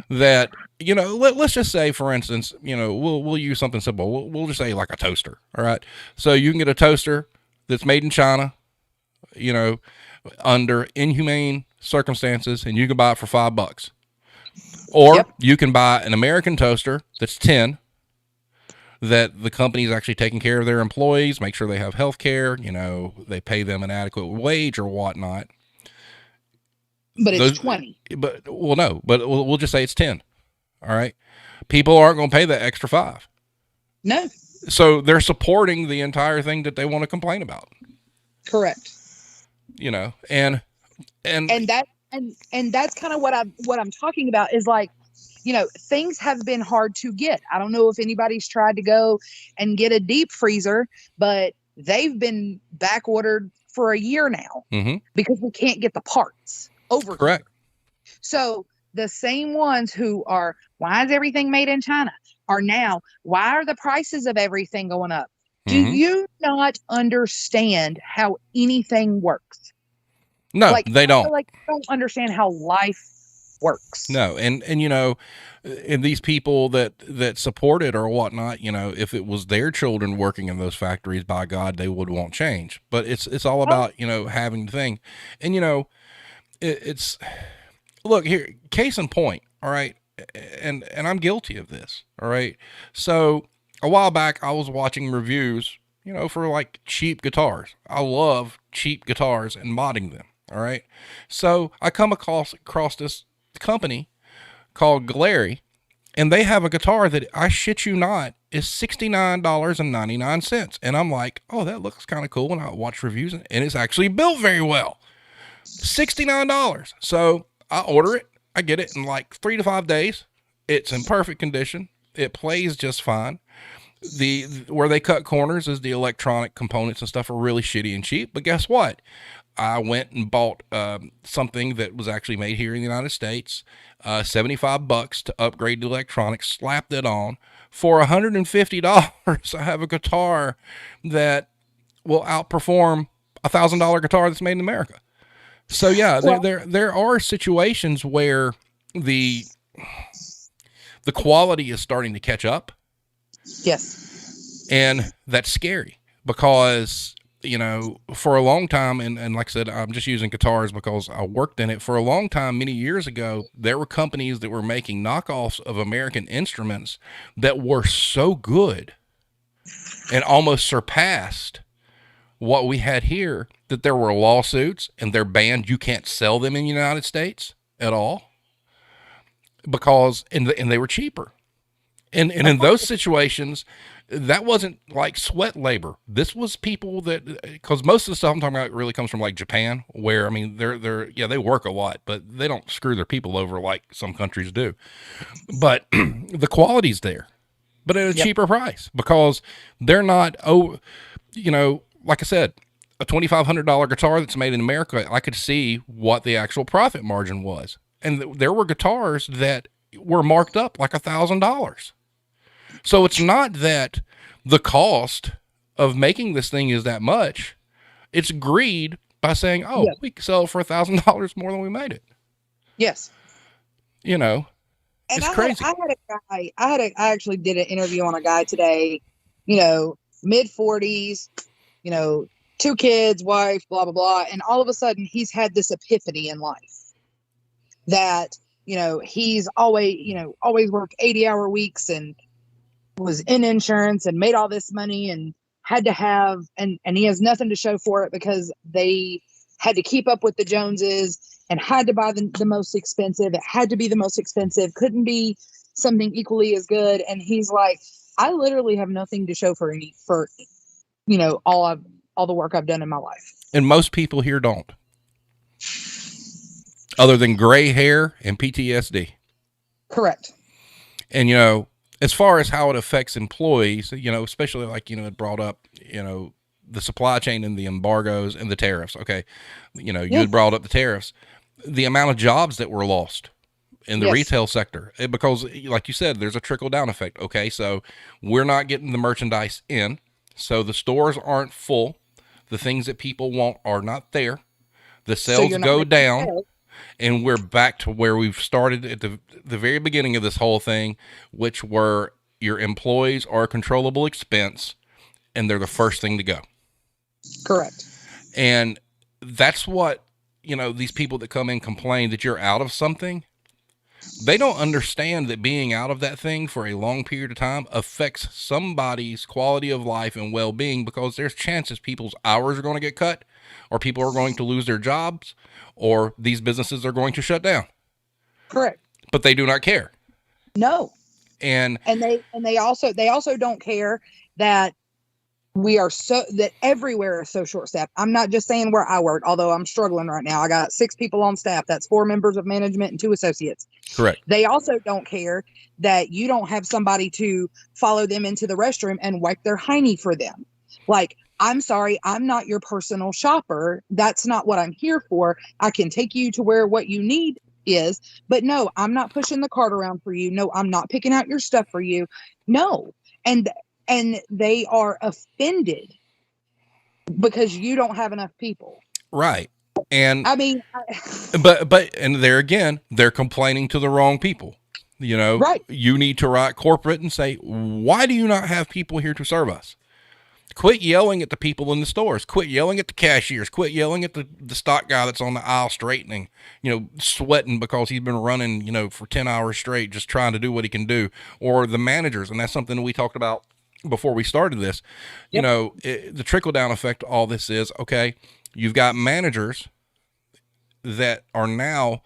that, let's just say, for instance, we'll use something simple. We'll just say like a toaster. All right. So you can get a toaster that's made in China, under inhumane circumstances, and you can buy it for $5. Or you can buy an American toaster that's 10, that the company is actually taking care of their employees, make sure they have health care, they pay them an adequate wage or whatnot. But it's 20. But we'll just say it's 10. All right. People aren't going to pay that extra 5. No. So they're supporting the entire thing that they want to complain about. Correct. And that's kind of what I'm talking about is like, things have been hard to get. I don't know if anybody's tried to go and get a deep freezer, but they've been back ordered for a year now because we can't get the parts over. Correct. So the same ones who are, why is everything made in China, are now, why are the prices of everything going up? Do you not understand how anything works? No, they don't. Like, you don't understand how life works. No, and and these people that support it or whatnot, if it was their children working in those factories, by God, they would want change. But it's all about having the thing, and it's look here, case in point. All right. And I'm guilty of this. All right. So a while back, I was watching reviews, for like cheap guitars. I love cheap guitars and modding them. All right. So I come across this company called Glary, and they have a guitar that, I shit you not, is $69.99. And I'm like, oh, that looks kind of cool. And I watch reviews, and it's actually built very well. $69. So I order it. I get it in like 3 to 5 days. It's in perfect condition. It plays just fine. Where they cut corners is the electronic components and stuff are really shitty and cheap. But guess what? I went and bought something that was actually made here in the United States, $75 to upgrade the electronics, slapped it on. For $150, I have a guitar that will outperform $1,000 guitar that's made in America. So yeah, Well, there are situations where the quality is starting to catch up, yes. and that's scary because for a long time, and like I said, I'm just using guitars because I worked in it for a long time. Many years ago, there were companies that were making knockoffs of American instruments that were so good and almost surpassed what we had here, that there were lawsuits and they're banned. You can't sell them in the United States at all because, and they were cheaper. And in those situations, that wasn't like sweat labor. This was people that, because most of the stuff I'm talking about really comes from like Japan, where, I mean, they work a lot, but they don't screw their people over like some countries do. But the quality's there, but at a Yep. cheaper price, because they're not, like I said, a $2,500 guitar that's made in America, I could see what the actual profit margin was. And there were guitars that were marked up like $1,000. So it's not that the cost of making this thing is that much. It's greed by saying, oh, Yes. we can sell it for $1,000 more than we made it. Yes. And It's crazy. I had a guy, I actually did an interview on a guy today, mid 40s, 2 kids, wife, blah, blah, blah. And all of a sudden he's had this epiphany in life that, he's always worked 80-hour weeks and was in insurance and made all this money and had to have, and he has nothing to show for it because they had to keep up with the Joneses and had to buy the most expensive. It had to be the most expensive, couldn't be something equally as good. And he's like, I literally have nothing to show for all the work I've done in my life. And most people here don't, other than gray hair and PTSD. Correct. And, as far as how it affects employees, especially like, it brought up, the supply chain and the embargoes and the tariffs. Okay. You had brought up the tariffs, the amount of jobs that were lost in the Yes. retail sector, because like you said, there's a trickle down effect. Okay. So we're not getting the merchandise in. So the stores aren't full. The things that people want are not there. The So sales you're not go making down. sales. And we're back to where we've started at the very beginning of this whole thing, which were your employees are a controllable expense, and they're the first thing to go. Correct. And that's what, these people that come in complain that you're out of something. They don't understand that being out of that thing for a long period of time affects somebody's quality of life and well-being, because there's chances people's hours are going to get cut, or people are going to lose their jobs, or these businesses are going to shut down. Correct. But they do not care. No. And They also don't care that that everywhere is so short staffed. I'm not just saying where I work, although I'm struggling right now. I got 6 people on staff. That's 4 members of management and 2 associates. correct. They also don't care that you don't have somebody to follow them into the restroom and wipe their hiney for them. Like, I'm sorry, I'm not your personal shopper. That's not what I'm here for. I can take you to where what you need is, but no, I'm not pushing the cart around for you. No, I'm not picking out your stuff for you. No. And they are offended because you don't have enough people. Right. And I mean, but and there again, they're complaining to the wrong people. Right. You need to write corporate and say, why do you not have people here to serve us? Quit yelling at the people in the stores. Quit yelling at the cashiers. Quit yelling at the stock guy that's on the aisle straightening, sweating because he's been running, for 10 hours straight, just trying to do what he can do. Or the managers. And that's something we talked about before we started this. Yep. The trickle down effect of all this is, okay, you've got managers that are now,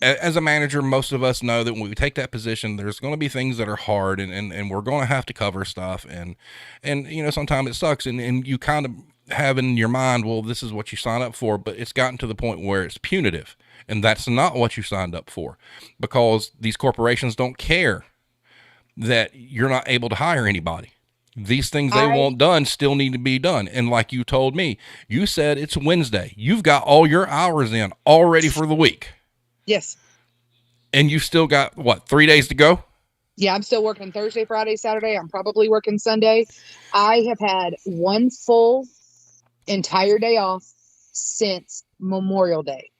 as a manager, most of us know that when we take that position, there's going to be things that are hard, and we're going to have to cover stuff. And sometimes it sucks. And you kind of have in your mind, well, this is what you signed up for, but it's gotten to the point where it's punitive. And that's not what you signed up for, because these corporations don't care that you're not able to hire anybody. These things they want done still need to be done. And like you told me, you said it's Wednesday. You've got all your hours in already for the week. Yes. And you still got, what, 3 days to go? Yeah, I'm still working Thursday, Friday, Saturday. I'm probably working Sunday. I have had one full entire day off since Memorial Day.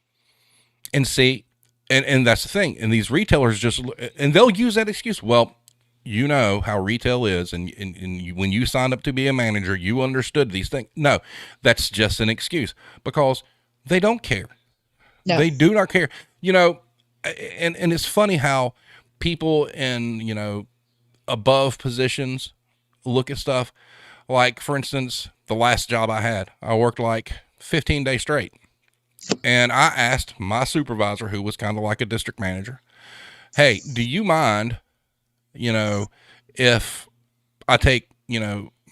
And see, and that's the thing. And these retailers and they'll use that excuse. Well, you know how retail is. And when you signed up to be a manager, you understood these things. No, that's just an excuse, because they don't care. No. They do not care. And it's funny how people in, above positions look at stuff. Like, for instance, the last job I had, I worked like 15 days straight. And I asked my supervisor, who was kind of like a district manager, hey, do you mind, if I take,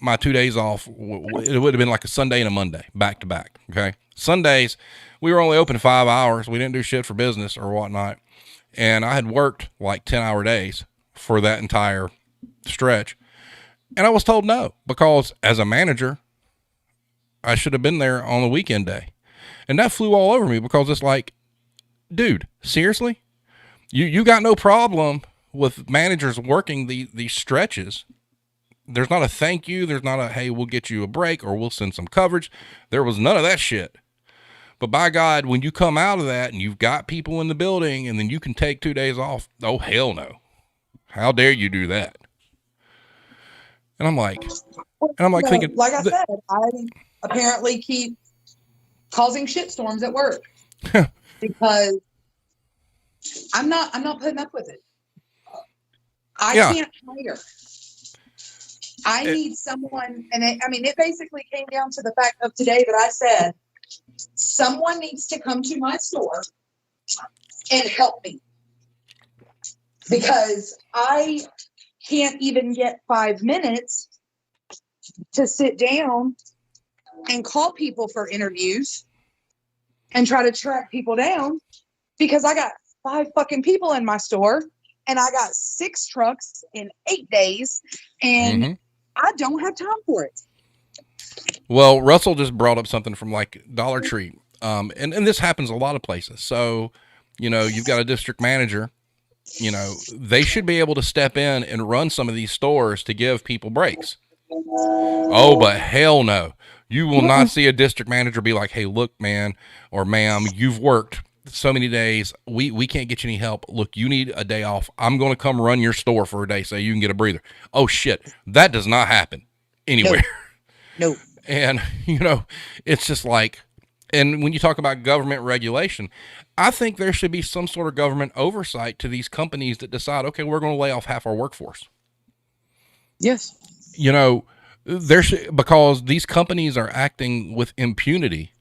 my 2 days off? It would have been like a Sunday and a Monday, back to back. Okay. Sundays, we were only open 5 hours. We didn't do shit for business or whatnot. And I had worked like 10-hour days for that entire stretch. And I was told no, because as a manager, I should have been there on the weekend day. And that flew all over me, because it's like, dude, seriously? You got no problem with managers working these stretches. There's not a thank you. There's not a, hey, we'll get you a break or we'll send some coverage. There was none of that shit. But by God, when you come out of that and you've got people in the building and then you can take 2 days off, oh, hell no. How dare you do that? And I'm like thinking, like I said, I apparently keep causing shitstorms at work because I'm not putting up with it. I can't hire. I need someone, and it basically came down to the fact of today that I said, someone needs to come to my store and help me, because I can't even get 5 minutes to sit down and call people for interviews and try to track people down, because I got 5 fucking people in my store and I got 6 trucks in 8 days, and I don't have time for it. Well, Russell just brought up something from like Dollar Tree. And this happens a lot of places. So, you've got a district manager, they should be able to step in and run some of these stores to give people breaks. Oh, but hell no. You will not see a district manager be like, hey, look, man or ma'am, you've worked so many days. We can't get you any help. Look, you need a day off. I'm going to come run your store for a day so you can get a breather. Oh, shit. That does not happen anywhere. Nope. And, it's just like, and when you talk about government regulation, I think there should be some sort of government oversight to these companies that decide, okay, we're going to lay off half our workforce. Yes. Because these companies are acting with impunity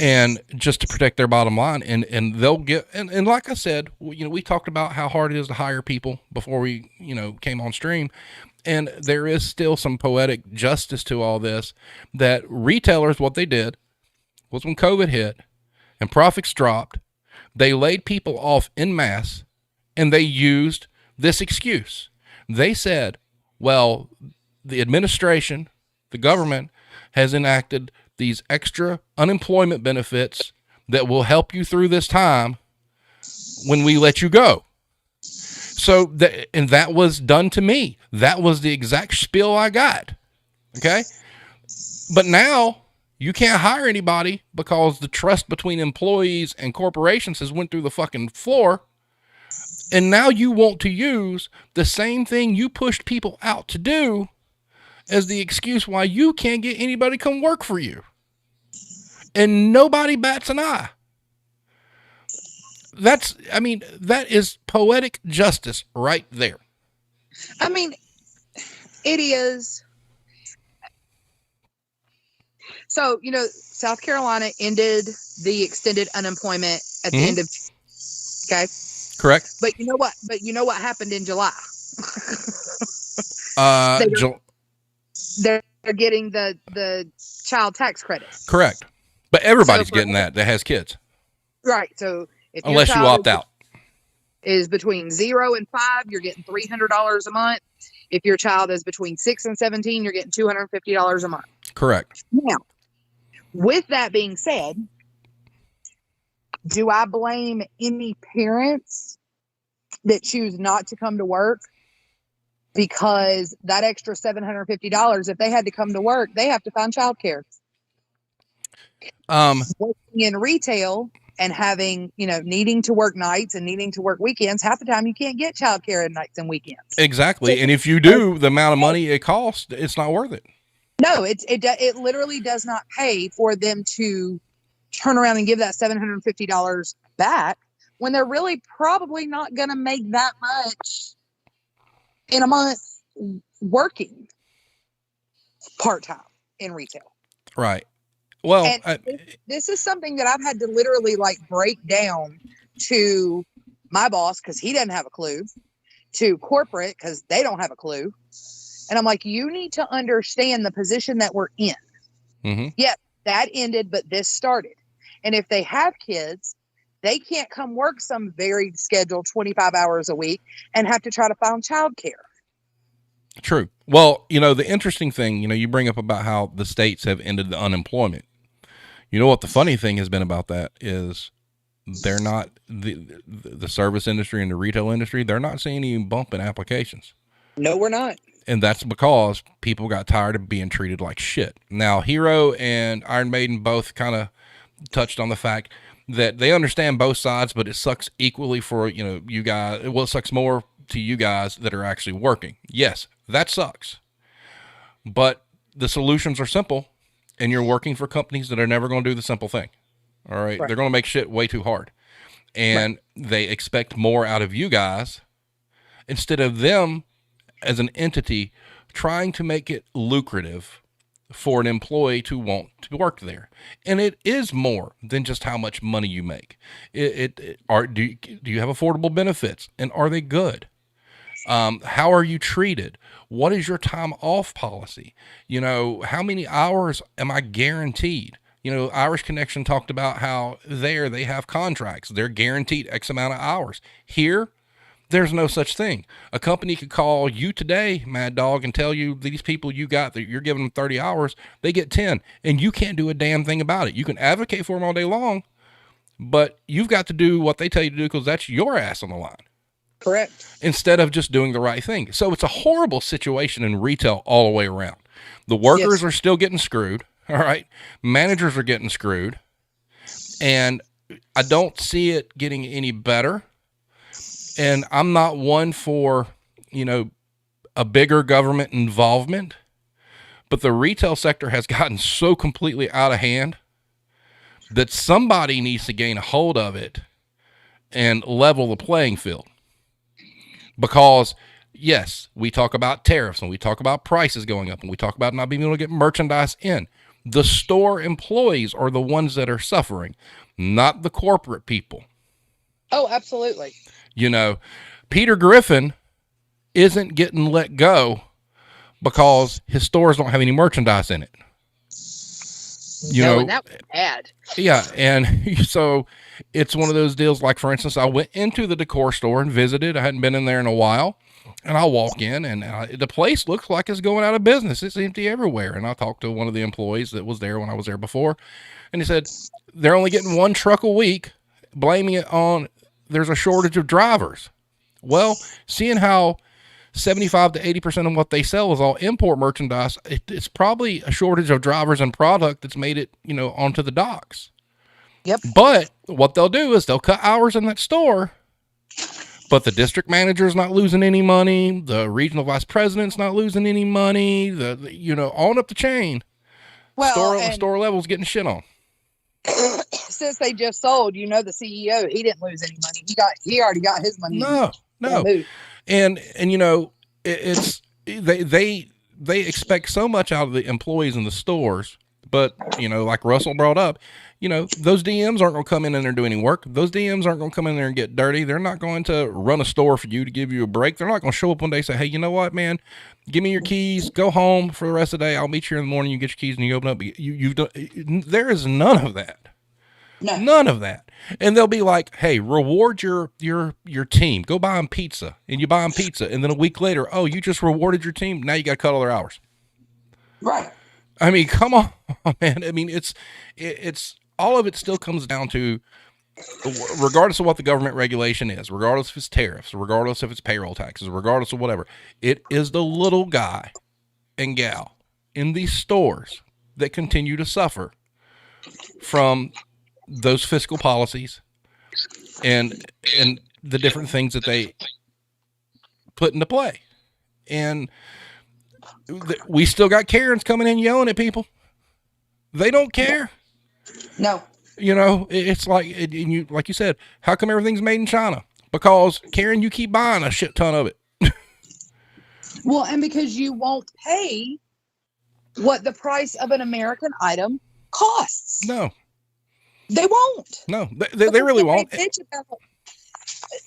and just to protect their bottom line, and they'll get, and like I said, we talked about how hard it is to hire people before we, came on stream. And there is still some poetic justice to all this, that retailers, what they did was when COVID hit and profits dropped, they laid people off en masse, and they used this excuse. They said, well, the administration, the government has enacted these extra unemployment benefits that will help you through this time when we let you go. So that was done to me. That was the exact spiel I got. Okay. But now you can't hire anybody because the trust between employees and corporations has went through the fucking floor. And now you want to use the same thing you pushed people out to do as the excuse why you can't get anybody to come work for you. And nobody bats an eye. That is poetic justice right there. I mean, it is. So, South Carolina ended the extended unemployment at the end of, okay. Correct. But you know what happened in July? They're getting the child tax credit. Correct. But everybody's getting that has kids. Right. So if unless you opt out, is between 0 and 5, you're getting $300 a month. If your child is between 6 and 17, you're getting $250 a month. Correct. Now, with that being said, do I blame any parents that choose not to come to work? Because that extra $750, if they had to come to work, they have to find childcare. Working in retail and having, needing to work nights and needing to work weekends, half the time you can't get childcare at nights and weekends. Exactly. And if you do, the amount of money it costs, it's not worth it. No, it literally does not pay for them to turn around and give that $750 back when they're really probably not going to make that much in a month working part-time in retail. Right. Well, this is something that I've had to literally break down to my boss because he doesn't have a clue, to corporate because they don't have a clue. And I'm like, you need to understand the position that we're in. Mm-hmm. Yep, that ended, but this started. And if they have kids, they can't come work some varied schedule 25 hours a week and have to try to find childcare. True. Well, the interesting thing, you bring up about how the states have ended the unemployment. You know what the funny thing has been about that is they're not the service industry and the retail industry. They're not seeing any bump in applications. No, we're not. And that's because people got tired of being treated like shit. Now, Hero and Iron Maiden both kind of touched on the fact that they understand both sides, but it sucks equally for, you guys. Well, it sucks more to you guys that are actually working. Yes, that sucks. But the solutions are simple, and you're working for companies that are never going to do the simple thing. All right. They're going to make shit way too hard. And they expect more out of you guys instead of them as an entity trying to make it lucrative for an employee to want to work there. And it is more than just how much money you make. Do you have affordable benefits, and are they good? How are you treated? What is your time off policy? How many hours am I guaranteed? Irish Connection talked about how they have contracts. They're guaranteed X amount of hours. Here, there's no such thing. A company could call you today, Mad Dog, and tell you these people you got that you're giving them 30 hours, they get 10, and you can't do a damn thing about it. You can advocate for them all day long, but you've got to do what they tell you to do because that's your ass on the line. Correct. Instead of just doing the right thing. So it's a horrible situation in retail all the way around. The workers are still getting screwed. All right. Managers are getting screwed. And I don't see it getting any better. And I'm not one for, a bigger government involvement, but the retail sector has gotten so completely out of hand that somebody needs to gain a hold of it and level the playing field. Because yes, we talk about tariffs and we talk about prices going up and we talk about not being able to get merchandise in. The store employees are the ones that are suffering, not the corporate people. Oh, absolutely. Peter Griffin isn't getting let go because his stores don't have any merchandise in it. And that was bad. Yeah. And so it's one of those deals. Like, for instance, I went into the decor store and visited. I hadn't been in there in a while. And I walk in and the place looks like it's going out of business. It's empty everywhere. And I talked to one of the employees that was there when I was there before. And he said, they're only getting one truck a week, blaming it on there's a shortage of drivers. Well, seeing how 75 to 80% of what they sell is all import merchandise, it's probably a shortage of drivers and product that's made it, onto the docks. Yep. But what they'll do is they'll cut hours in that store, But the district manager's not losing any money. The regional vice president's not losing any money. On up the chain, Well, and store level's getting shit on. since they just sold, the CEO, he didn't lose any money. He already got his money. No. And it's they expect so much out of the employees in the stores, but like Russell brought up, those DMs aren't going to come in there and do any work. Those DMs aren't going to come in there and get dirty. They're not going to run a store for you to give you a break. They're not going to show up one day and say, hey, you know what, man, give me your keys, go home for the rest of the day. I'll meet you in the morning. You get your keys and you open up. You've done. There is none of that. No. None of that. And they'll be like, hey, reward your team. Go buy them pizza. And you buy them pizza. And then a week later, oh, you just rewarded your team. Now you got to cut all their hours. Right. I mean, come on, man. I mean, it's all of it still comes down to, regardless of what the government regulation is, regardless if it's tariffs, regardless if it's payroll taxes, regardless of whatever, it is the little guy and gal in these stores that continue to suffer from those fiscal policies and the different things that they put into play. And we still got Karens coming in yelling at people. They don't care. No. It's like, like you said, how come everything's made in China? Because Karen, you keep buying a shit ton of it. Well, and because you won't pay what the price of an American item costs. No. They won't. No, they really won't.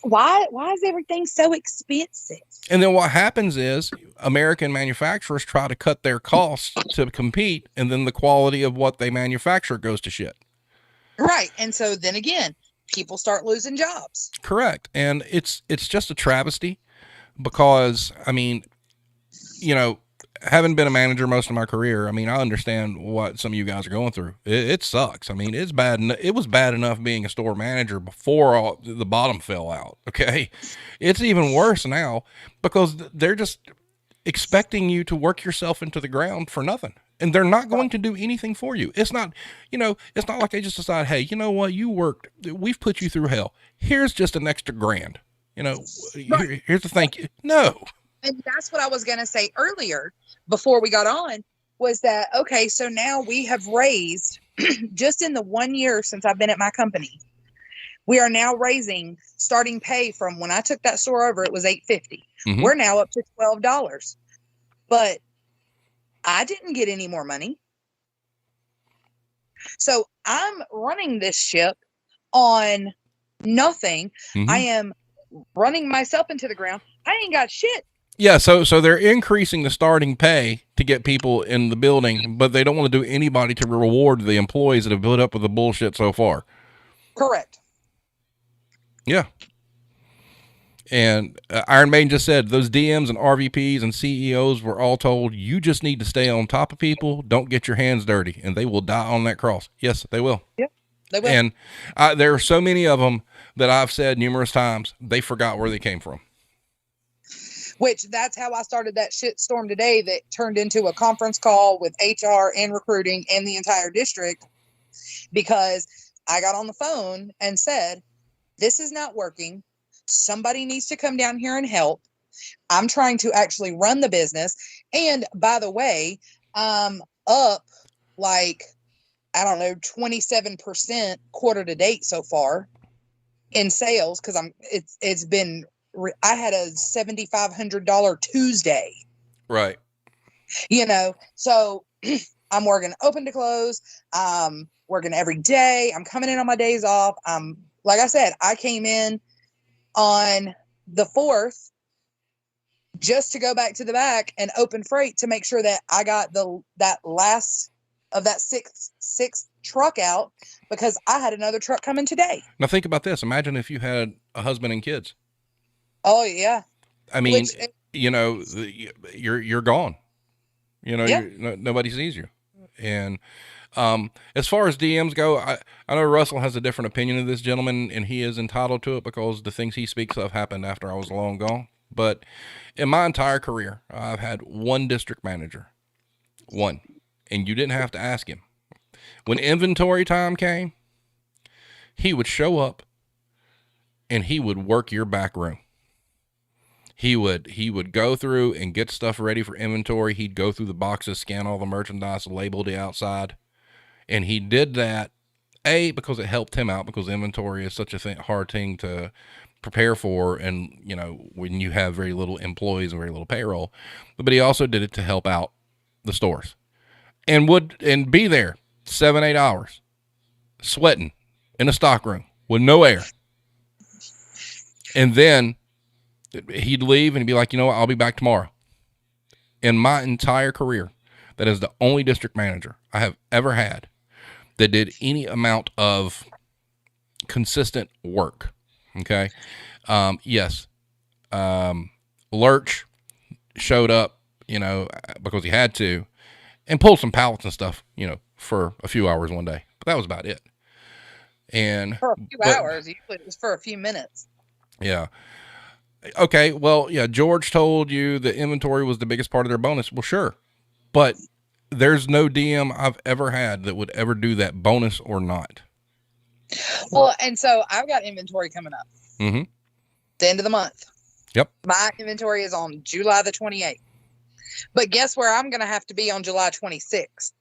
Why is everything so expensive? And then what happens is American manufacturers try to cut their costs to compete, and then the quality of what they manufacture goes to shit. Right. And so then again, people start losing jobs. Correct. And it's just a travesty because, I mean, having been a manager most of my career, I mean, I understand what some of you guys are going through. It sucks. I mean, it's bad. It was bad enough being a store manager before the bottom fell out. Okay. It's even worse now because they're just expecting you to work yourself into the ground for nothing. And they're not going to do anything for you. It's not, it's not like they just decide, hey, you know what? You worked, we've put you through hell. Here's just an extra grand, Right. Here's the thank you. No. And that's what I was going to say earlier before we got on was that, okay, so now we have raised just in the 1 year since I've been at my company, we are now raising starting pay from when I took that store over, it was $8.50. Mm-hmm. We're now up to $12, but I didn't get any more money. So I'm running this ship on nothing. Mm-hmm. I am running myself into the ground. I ain't got shit. Yeah, so they're increasing the starting pay to get people in the building, but they don't want to do anybody to reward the employees that have built up with the bullshit so far. Correct. Yeah. And Iron Maiden just said those DMs and RVPs and CEOs were all told, you just need to stay on top of people. Don't get your hands dirty, and they will die on that cross. Yes, they will. Yep, they will. And there are so many of them that I've said numerous times, they forgot where they came from. Which that's how I started that shit storm today that turned into a conference call with HR and recruiting and the entire district, because I got on the phone and said, this is not working. Somebody needs to come down here and help. I'm trying to actually run the business. And by the way, I'm up like, I don't know, 27% quarter to date so far in sales. Cause it's been, I had a $7,500 Tuesday. Right. So I'm working open to close. Working every day. I'm coming in on my days off. Like I said, I came in on the 4th just to go back to the back and open freight to make sure that I got that last of that sixth truck out, because I had another truck coming today. Now think about this. Imagine if you had a husband and kids. Oh yeah. I mean, you're gone. Yeah. Nobody sees you. And as far as DMs go, I know Russell has a different opinion of this gentleman, and he is entitled to it because the things he speaks of happened after I was long gone. But in my entire career, I've had one district manager, one, and you didn't have to ask him. When inventory time came, he would show up and he would work your back room. He would go through and get stuff ready for inventory. He'd go through the boxes, scan all the merchandise, label the outside. And he did that, because it helped him out, because inventory is such a hard thing to prepare for. And, when you have very little employees and very little payroll, but he also did it to help out the stores, and would be there 7-8 hours sweating in a stock room with no air. And then he'd leave and he'd be like, what, I'll be back tomorrow. In my entire career, that is the only district manager I have ever had that did any amount of consistent work. Okay. Yes. Lurch showed up, because he had to, and pulled some pallets and stuff, for a few hours one day, but that was about it. And for a few hours, usually it was for a few minutes. Yeah. Okay. Well, yeah. George told you the inventory was the biggest part of their bonus. Well, sure. But there's no DM I've ever had that would ever do that, bonus or not. Well, and so I've got inventory coming up. Mm-hmm. The end of the month. Yep. My inventory is on July the 28th. But guess where I'm going to have to be on July 26th?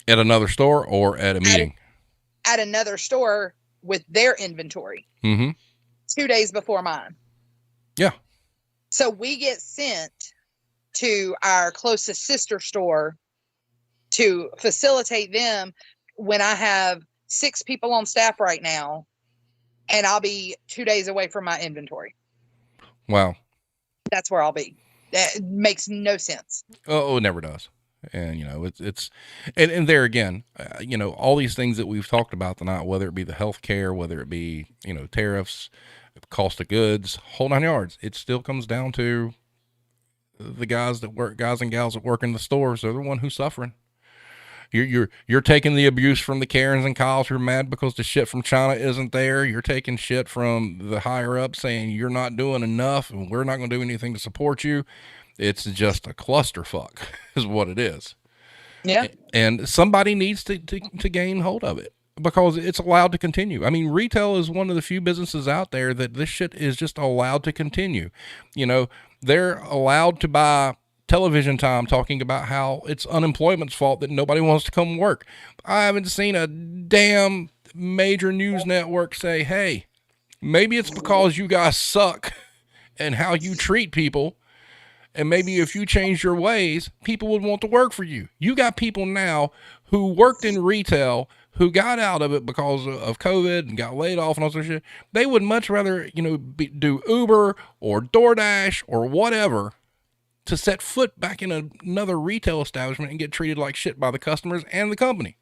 At another store or at a meeting? At another store with their inventory. Mm-hmm. 2 days before mine. Yeah. So we get sent to our closest sister store to facilitate them when I have 6 people on staff right now, and I'll be 2 days away from my inventory. Wow. That's where I'll be. That makes no sense. Oh, it never does. And, it's there again, all these things that we've talked about tonight, whether it be the healthcare, whether it be, tariffs, cost of goods, whole 9 yards, it still comes down to the guys and gals that work in the stores. They're the one who's suffering. You're taking the abuse from the Karens and Kyles who are mad because the shit from China isn't there. You're taking shit from the higher up saying you're not doing enough and we're not going to do anything to support you. It's just a clusterfuck is what it is. Yeah. And somebody needs to gain hold of it because it's allowed to continue. I mean, retail is one of the few businesses out there that this shit is just allowed to continue. They're allowed to buy television time talking about how it's unemployment's fault that nobody wants to come work. I haven't seen a damn major news network say, hey, maybe it's because you guys suck and how you treat people. And maybe if you change your ways, people would want to work for you. You got people now who worked in retail who got out of it because of COVID and got laid off and all that shit. They would much rather, do Uber or DoorDash or whatever to set foot back in another retail establishment and get treated like shit by the customers and the company.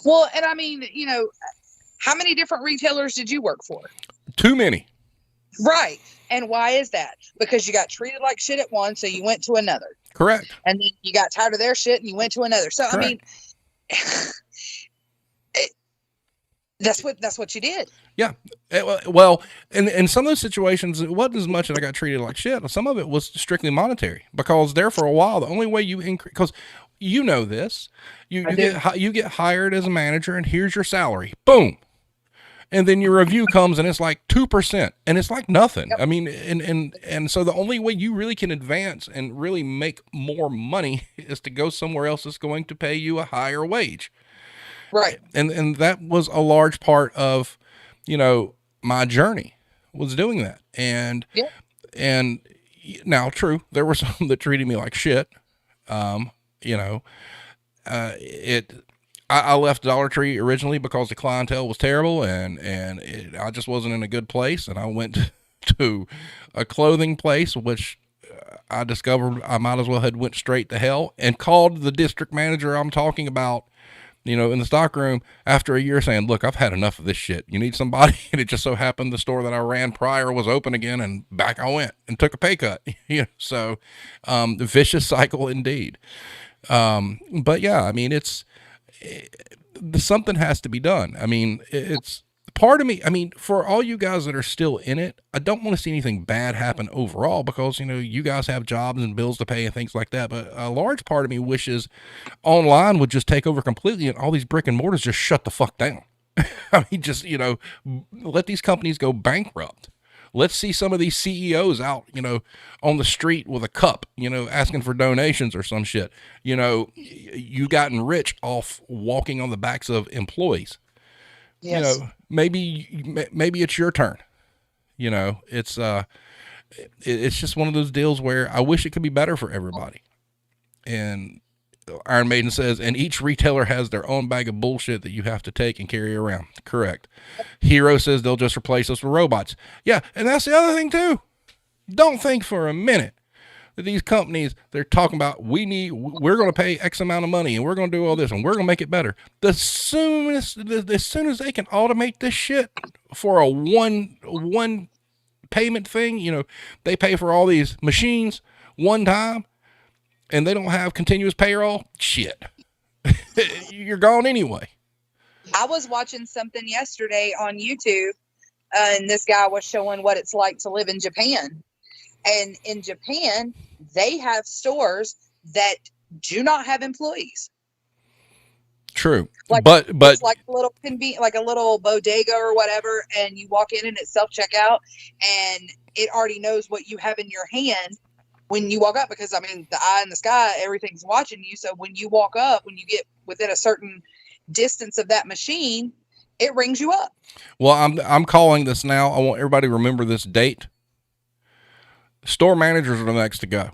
Well, and I mean, how many different retailers did you work for? Too many. Right. And why is that? Because you got treated like shit at one, so you went to another. Correct. And then you got tired of their shit and you went to another. So, Correct. I mean, that's what you did. Yeah. Well, in some of those situations, it wasn't as much that I got treated like shit. Some of it was strictly monetary because there for a while, the only way you increase, because this, you get hired as a manager and here's your salary. Boom. And then your review comes and it's like 2% and it's like nothing. Yep. I mean, and so the only way you really can advance and really make more money is to go somewhere else that's going to pay you a higher wage. Right. And that was a large part of, my journey was doing that. And, yeah. And now true, there were some that treated me like shit. I left Dollar Tree originally because the clientele was terrible and I just wasn't in a good place. And I went to a clothing place, which I discovered I might as well had went straight to hell, and called the district manager I'm talking about, in the stockroom after a year saying, look, I've had enough of this shit. You need somebody. And it just so happened the store that I ran prior was open again, and back I went and took a pay cut. So the vicious cycle indeed. But yeah, I mean, something has to be done. I mean, it's part of me. I mean, for all you guys that are still in it, I don't want to see anything bad happen overall because, you guys have jobs and bills to pay and things like that. But a large part of me wishes online would just take over completely and all these brick and mortars just shut the fuck down. I mean, just, let these companies go bankrupt. Let's see some of these CEOs out, on the street with a cup, asking for donations or some shit. You gotten rich off walking on the backs of employees. Yes. Maybe it's your turn. It's just one of those deals where I wish it could be better for everybody. And Iron Maiden says, and each retailer has their own bag of bullshit that you have to take and carry around. Correct. Hero says they'll just replace us with robots. Yeah, and that's the other thing too. Don't think for a minute that these companies, they're talking about, we're going to pay X amount of money and we're going to do all this and we're going to make it better. As soon as they can automate this shit for a one payment thing, they pay for all these machines one time and they don't have continuous payroll, shit. You're gone anyway. I was watching something yesterday on YouTube, and this guy was showing what it's like to live in Japan. And in Japan, they have stores that do not have employees. True. Like, but it's like a little like a little bodega or whatever, and you walk in and it's self-checkout, and it already knows what you have in your hand when you walk up, because I mean, the eye in the sky, everything's watching you. So when you walk up, when you get within a certain distance of that machine, it rings you up. Well, I'm calling this now. I want everybody to remember this date. Store managers are the next to go.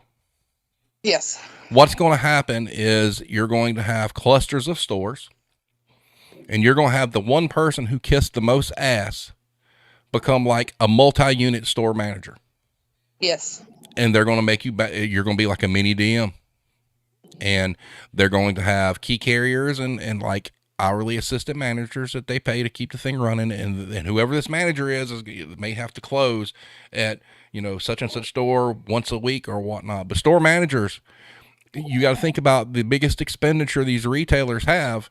Yes. What's going to happen is you're going to have clusters of stores, and you're going to have the one person who kissed the most ass become like a multi-unit store manager. Yes. And they're going to make you're going to be like a mini DM. And they're going to have key carriers and like hourly assistant managers that they pay to keep the thing running. And whoever this manager is may have to close at, such and such store once a week or whatnot. But store managers, you got to think about the biggest expenditure these retailers have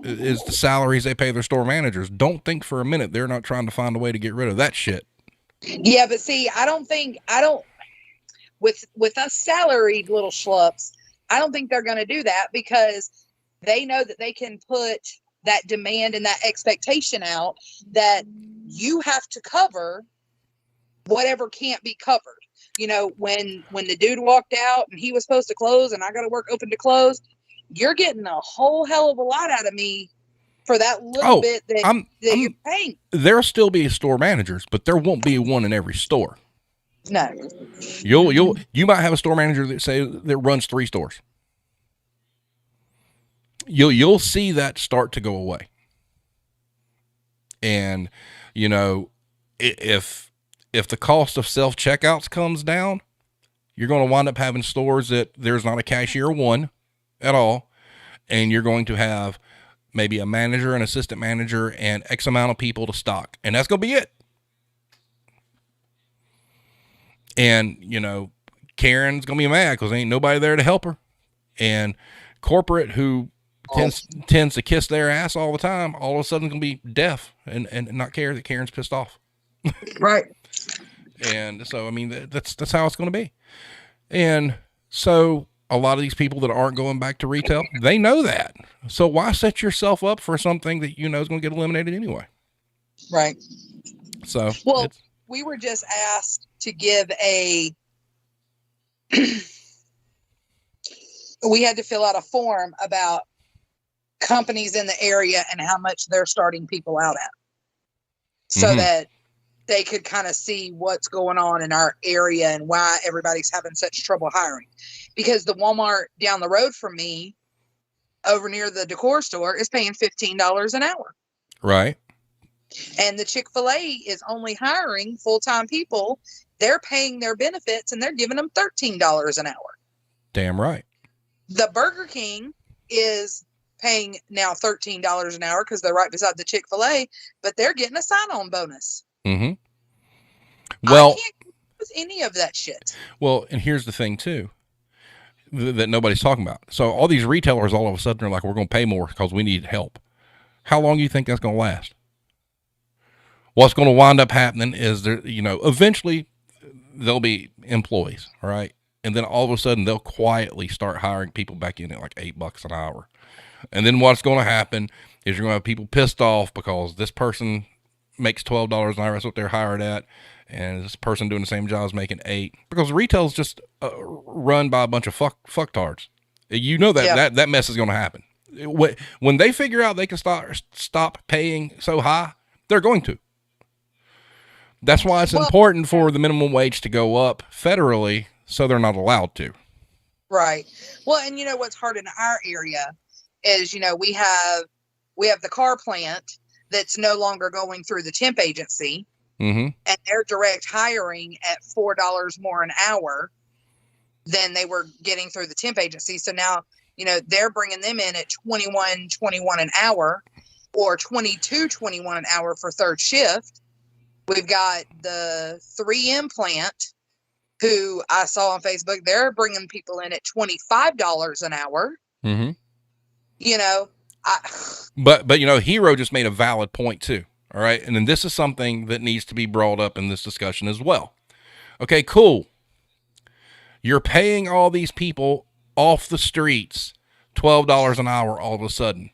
is the salaries they pay their store managers. Don't think for a minute they're not trying to find a way to get rid of that shit. Yeah, but see, I don't with us salaried little schlups, I don't think they're going to do that, because they know that they can put that demand and that expectation out that you have to cover whatever can't be covered. When the dude walked out and he was supposed to close and I got to work open to close, you're getting a whole hell of a lot out of me for that little bit that you're paying. There'll still be store managers, but there won't be one in every store. No. You might have a store manager that runs 3 stores. You'll see that start to go away. And if the cost of self-checkouts comes down, you're going to wind up having stores that there's not a cashier one at all, and you're going to have maybe a manager, an assistant manager, and X amount of people to stock, and that's going to be it. And, Karen's going to be mad because ain't nobody there to help her. And corporate, who tends to kiss their ass all the time, all of a sudden going to be deaf and not care that Karen's pissed off. Right. And so, I mean, that's how it's going to be. And so a lot of these people that aren't going back to retail, they know that. So why set yourself up for something that is going to get eliminated anyway? Right. So, well, we were just asked to give we had to fill out a form about companies in the area and how much they're starting people out at, so that they could kind of see what's going on in our area and why everybody's having such trouble hiring. Because the Walmart down the road from me, over near the decor store, is paying $15 an hour. Right. And the Chick-fil-A is only hiring full-time people. They're paying their benefits and they're giving them $13 an hour. Damn right. The Burger King is paying now $13 an hour because they're right beside the Chick-fil-A, but they're getting a sign-on bonus. Mm-hmm. Well, I can't use any of that shit. Well, and here's the thing too, that nobody's talking about. So all these retailers all of a sudden are like, we're going to pay more because we need help. How long do you think that's going to last? What's going to wind up happening is eventually there'll be employees, right? And then all of a sudden they'll quietly start hiring people back in at like $8 an hour. And then what's going to happen is you're going to have people pissed off because this person makes $12 an hour. That's what they're hired at. And this person doing the same job is making $8, because retail is just run by a bunch of fucktards. You know that mess is going to happen. When they figure out they can stop paying so high, they're going to. That's why it's important for the minimum wage to go up federally, so they're not allowed to. Right. Well, and you know what's hard in our area is, we have the car plant that's no longer going through the temp agency, and they're direct hiring at $4 more an hour than they were getting through the temp agency. So now, they're bringing them in at $21.21 an hour, or $22.21 an hour for third shift. We've got the 3M plant, who I saw on Facebook. They're bringing people in at $25 an hour. But Hero just made a valid point too. All right. And then this is something that needs to be brought up in this discussion as well. Okay, cool. You're paying all these people off the streets $12 an hour all of a sudden.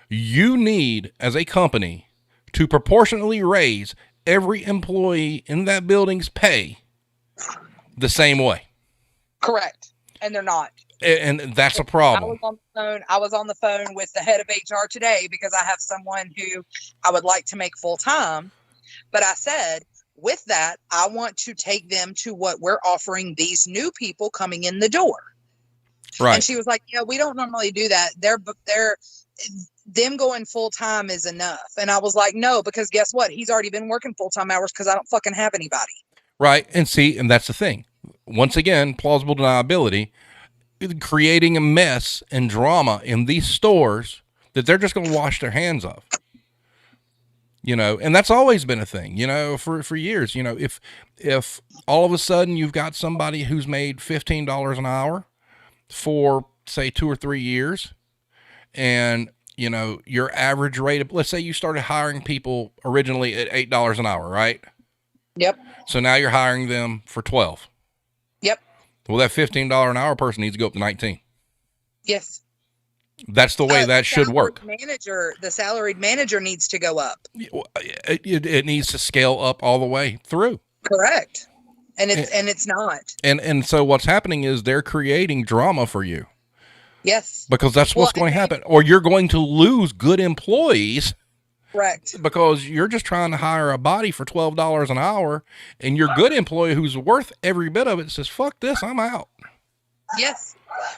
You need, as a company, to proportionately raise every employee in that building's pay the same way. Correct. And they're not. And that's a problem. I was on the phone with the head of HR today, because I have someone who I would like to make full time. But I said, with that, I want to take them to what we're offering these new people coming in the door. Right. And she was like, we don't normally do that. Them going full time is enough. And I was like, no, because guess what? He's already been working full time hours, because I don't fucking have anybody. Right. And that's the thing. Once again, plausible deniability, creating a mess and drama in these stores that they're just going to wash their hands of. And that's always been a thing, for years. If all of a sudden you've got somebody who's made $15 an hour for, say, 2 or 3 years, and your average rate of, let's say you started hiring people originally at $8 an hour, right? Yep. So now you're hiring them for 12. Yep. Well, that $15 an hour person needs to go up to 19. Yes. That's the way that should work. The salaried manager needs to go up. It needs to scale up all the way through. Correct. And it's not. And so what's happening is they're creating drama for you. Yes. Because that's what's going to happen. Or you're going to lose good employees. Correct. Because you're just trying to hire a body for $12 an hour, and your good employee who's worth every bit of it says, fuck this, I'm out. Yes.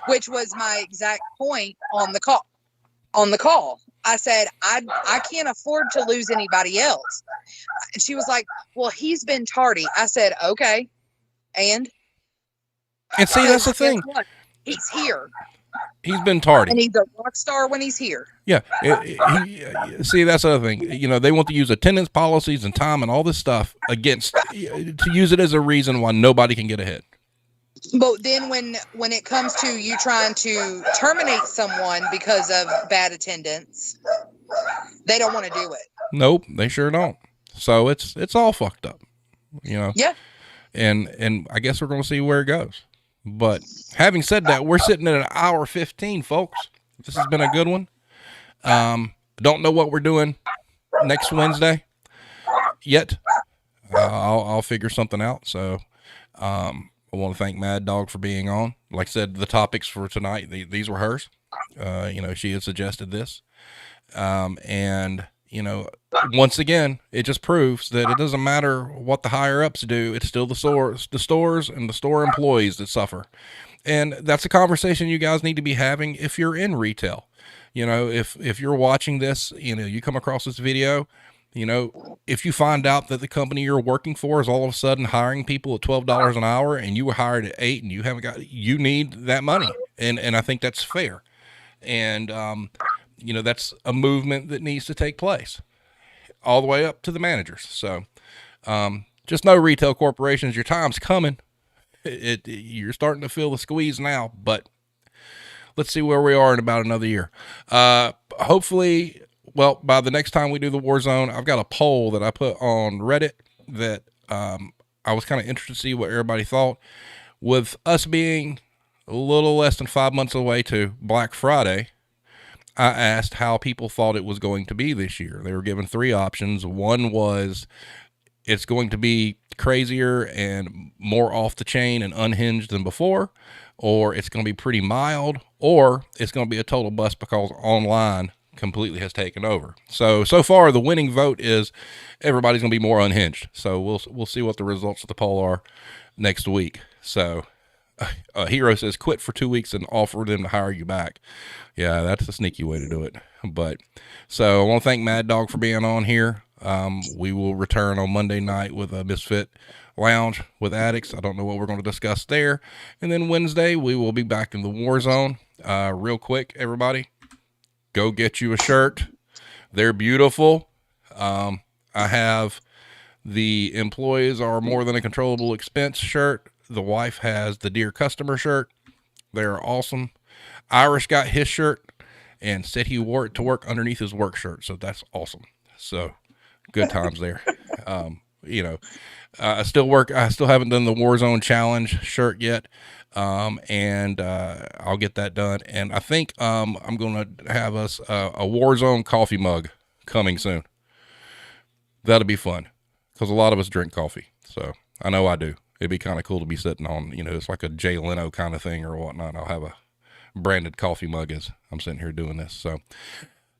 Which was my exact point on the call. I said, I can't afford to lose anybody else. And she was like, well, he's been tardy. I said, okay. And see, that's the thing. He's here. He's been tardy. And he's a rock star when he's here. Yeah. See, that's the other thing. They want to use attendance policies and time and all this stuff to use it as a reason why nobody can get ahead. But then when it comes to you trying to terminate someone because of bad attendance, they don't want to do it. Nope, they sure don't. So it's all fucked up, Yeah. And I guess we're going to see where it goes. But having said that, we're sitting at 1:15, folks. This has been a good one. Don't know what we're doing next Wednesday yet. I'll figure something out. So, I want to thank Mad Dog for being on. Like I said, the topics for tonight, these were hers. She had suggested this. And once again, it just proves that it doesn't matter what the higher ups do. It's still the stores and the store employees that suffer. And that's a conversation you guys need to be having if you're in retail. If you're watching this, you come across this video, if you find out that the company you're working for is all of a sudden hiring people at $12 an hour and you were hired at $8 and you need that money. And I think that's fair. And, that's a movement that needs to take place all the way up to the managers. So, just know, retail corporations, your time's coming. You're starting to feel the squeeze now, but let's see where we are in about another year. Hopefully, by the next time we do the War Zone, I've got a poll that I put on Reddit that I was kind of interested to see what everybody thought. With us being a little less than 5 months away to Black Friday, I asked how people thought it was going to be this year. They were given 3 options. One was it's going to be crazier and more off the chain and unhinged than before, or it's going to be pretty mild, or it's going to be a total bust because online completely has taken over. So far the winning vote is everybody's going to be more unhinged. So we'll see what the results of the poll are next week. So Hero says quit for 2 weeks and offer them to hire you back. Yeah, that's a sneaky way to do it. But so I want to thank Mad Dog for being on here. We will return on Monday night with a Misfit Lounge with Addicts. I don't know what we're going to discuss there. And then Wednesday, we will be back in the war zone. Real quick, everybody, go get you a shirt. They're beautiful. I have the employees are more than a controllable expense shirt. The wife has the Dear Customer shirt. They're awesome. Irish got his shirt and said he wore it to work underneath his work shirt. So that's awesome. So good times there. I still haven't done the Warzone Challenge shirt yet. And I'll get that done. And I think I'm going to have us a Warzone coffee mug coming soon. That'll be fun because a lot of us drink coffee. So I know I do. It'd be kind of cool to be sitting on, it's like a Jay Leno kind of thing or whatnot. I'll have a branded coffee mug as I'm sitting here doing this. So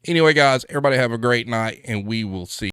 anyway, guys, everybody have a great night, and we will see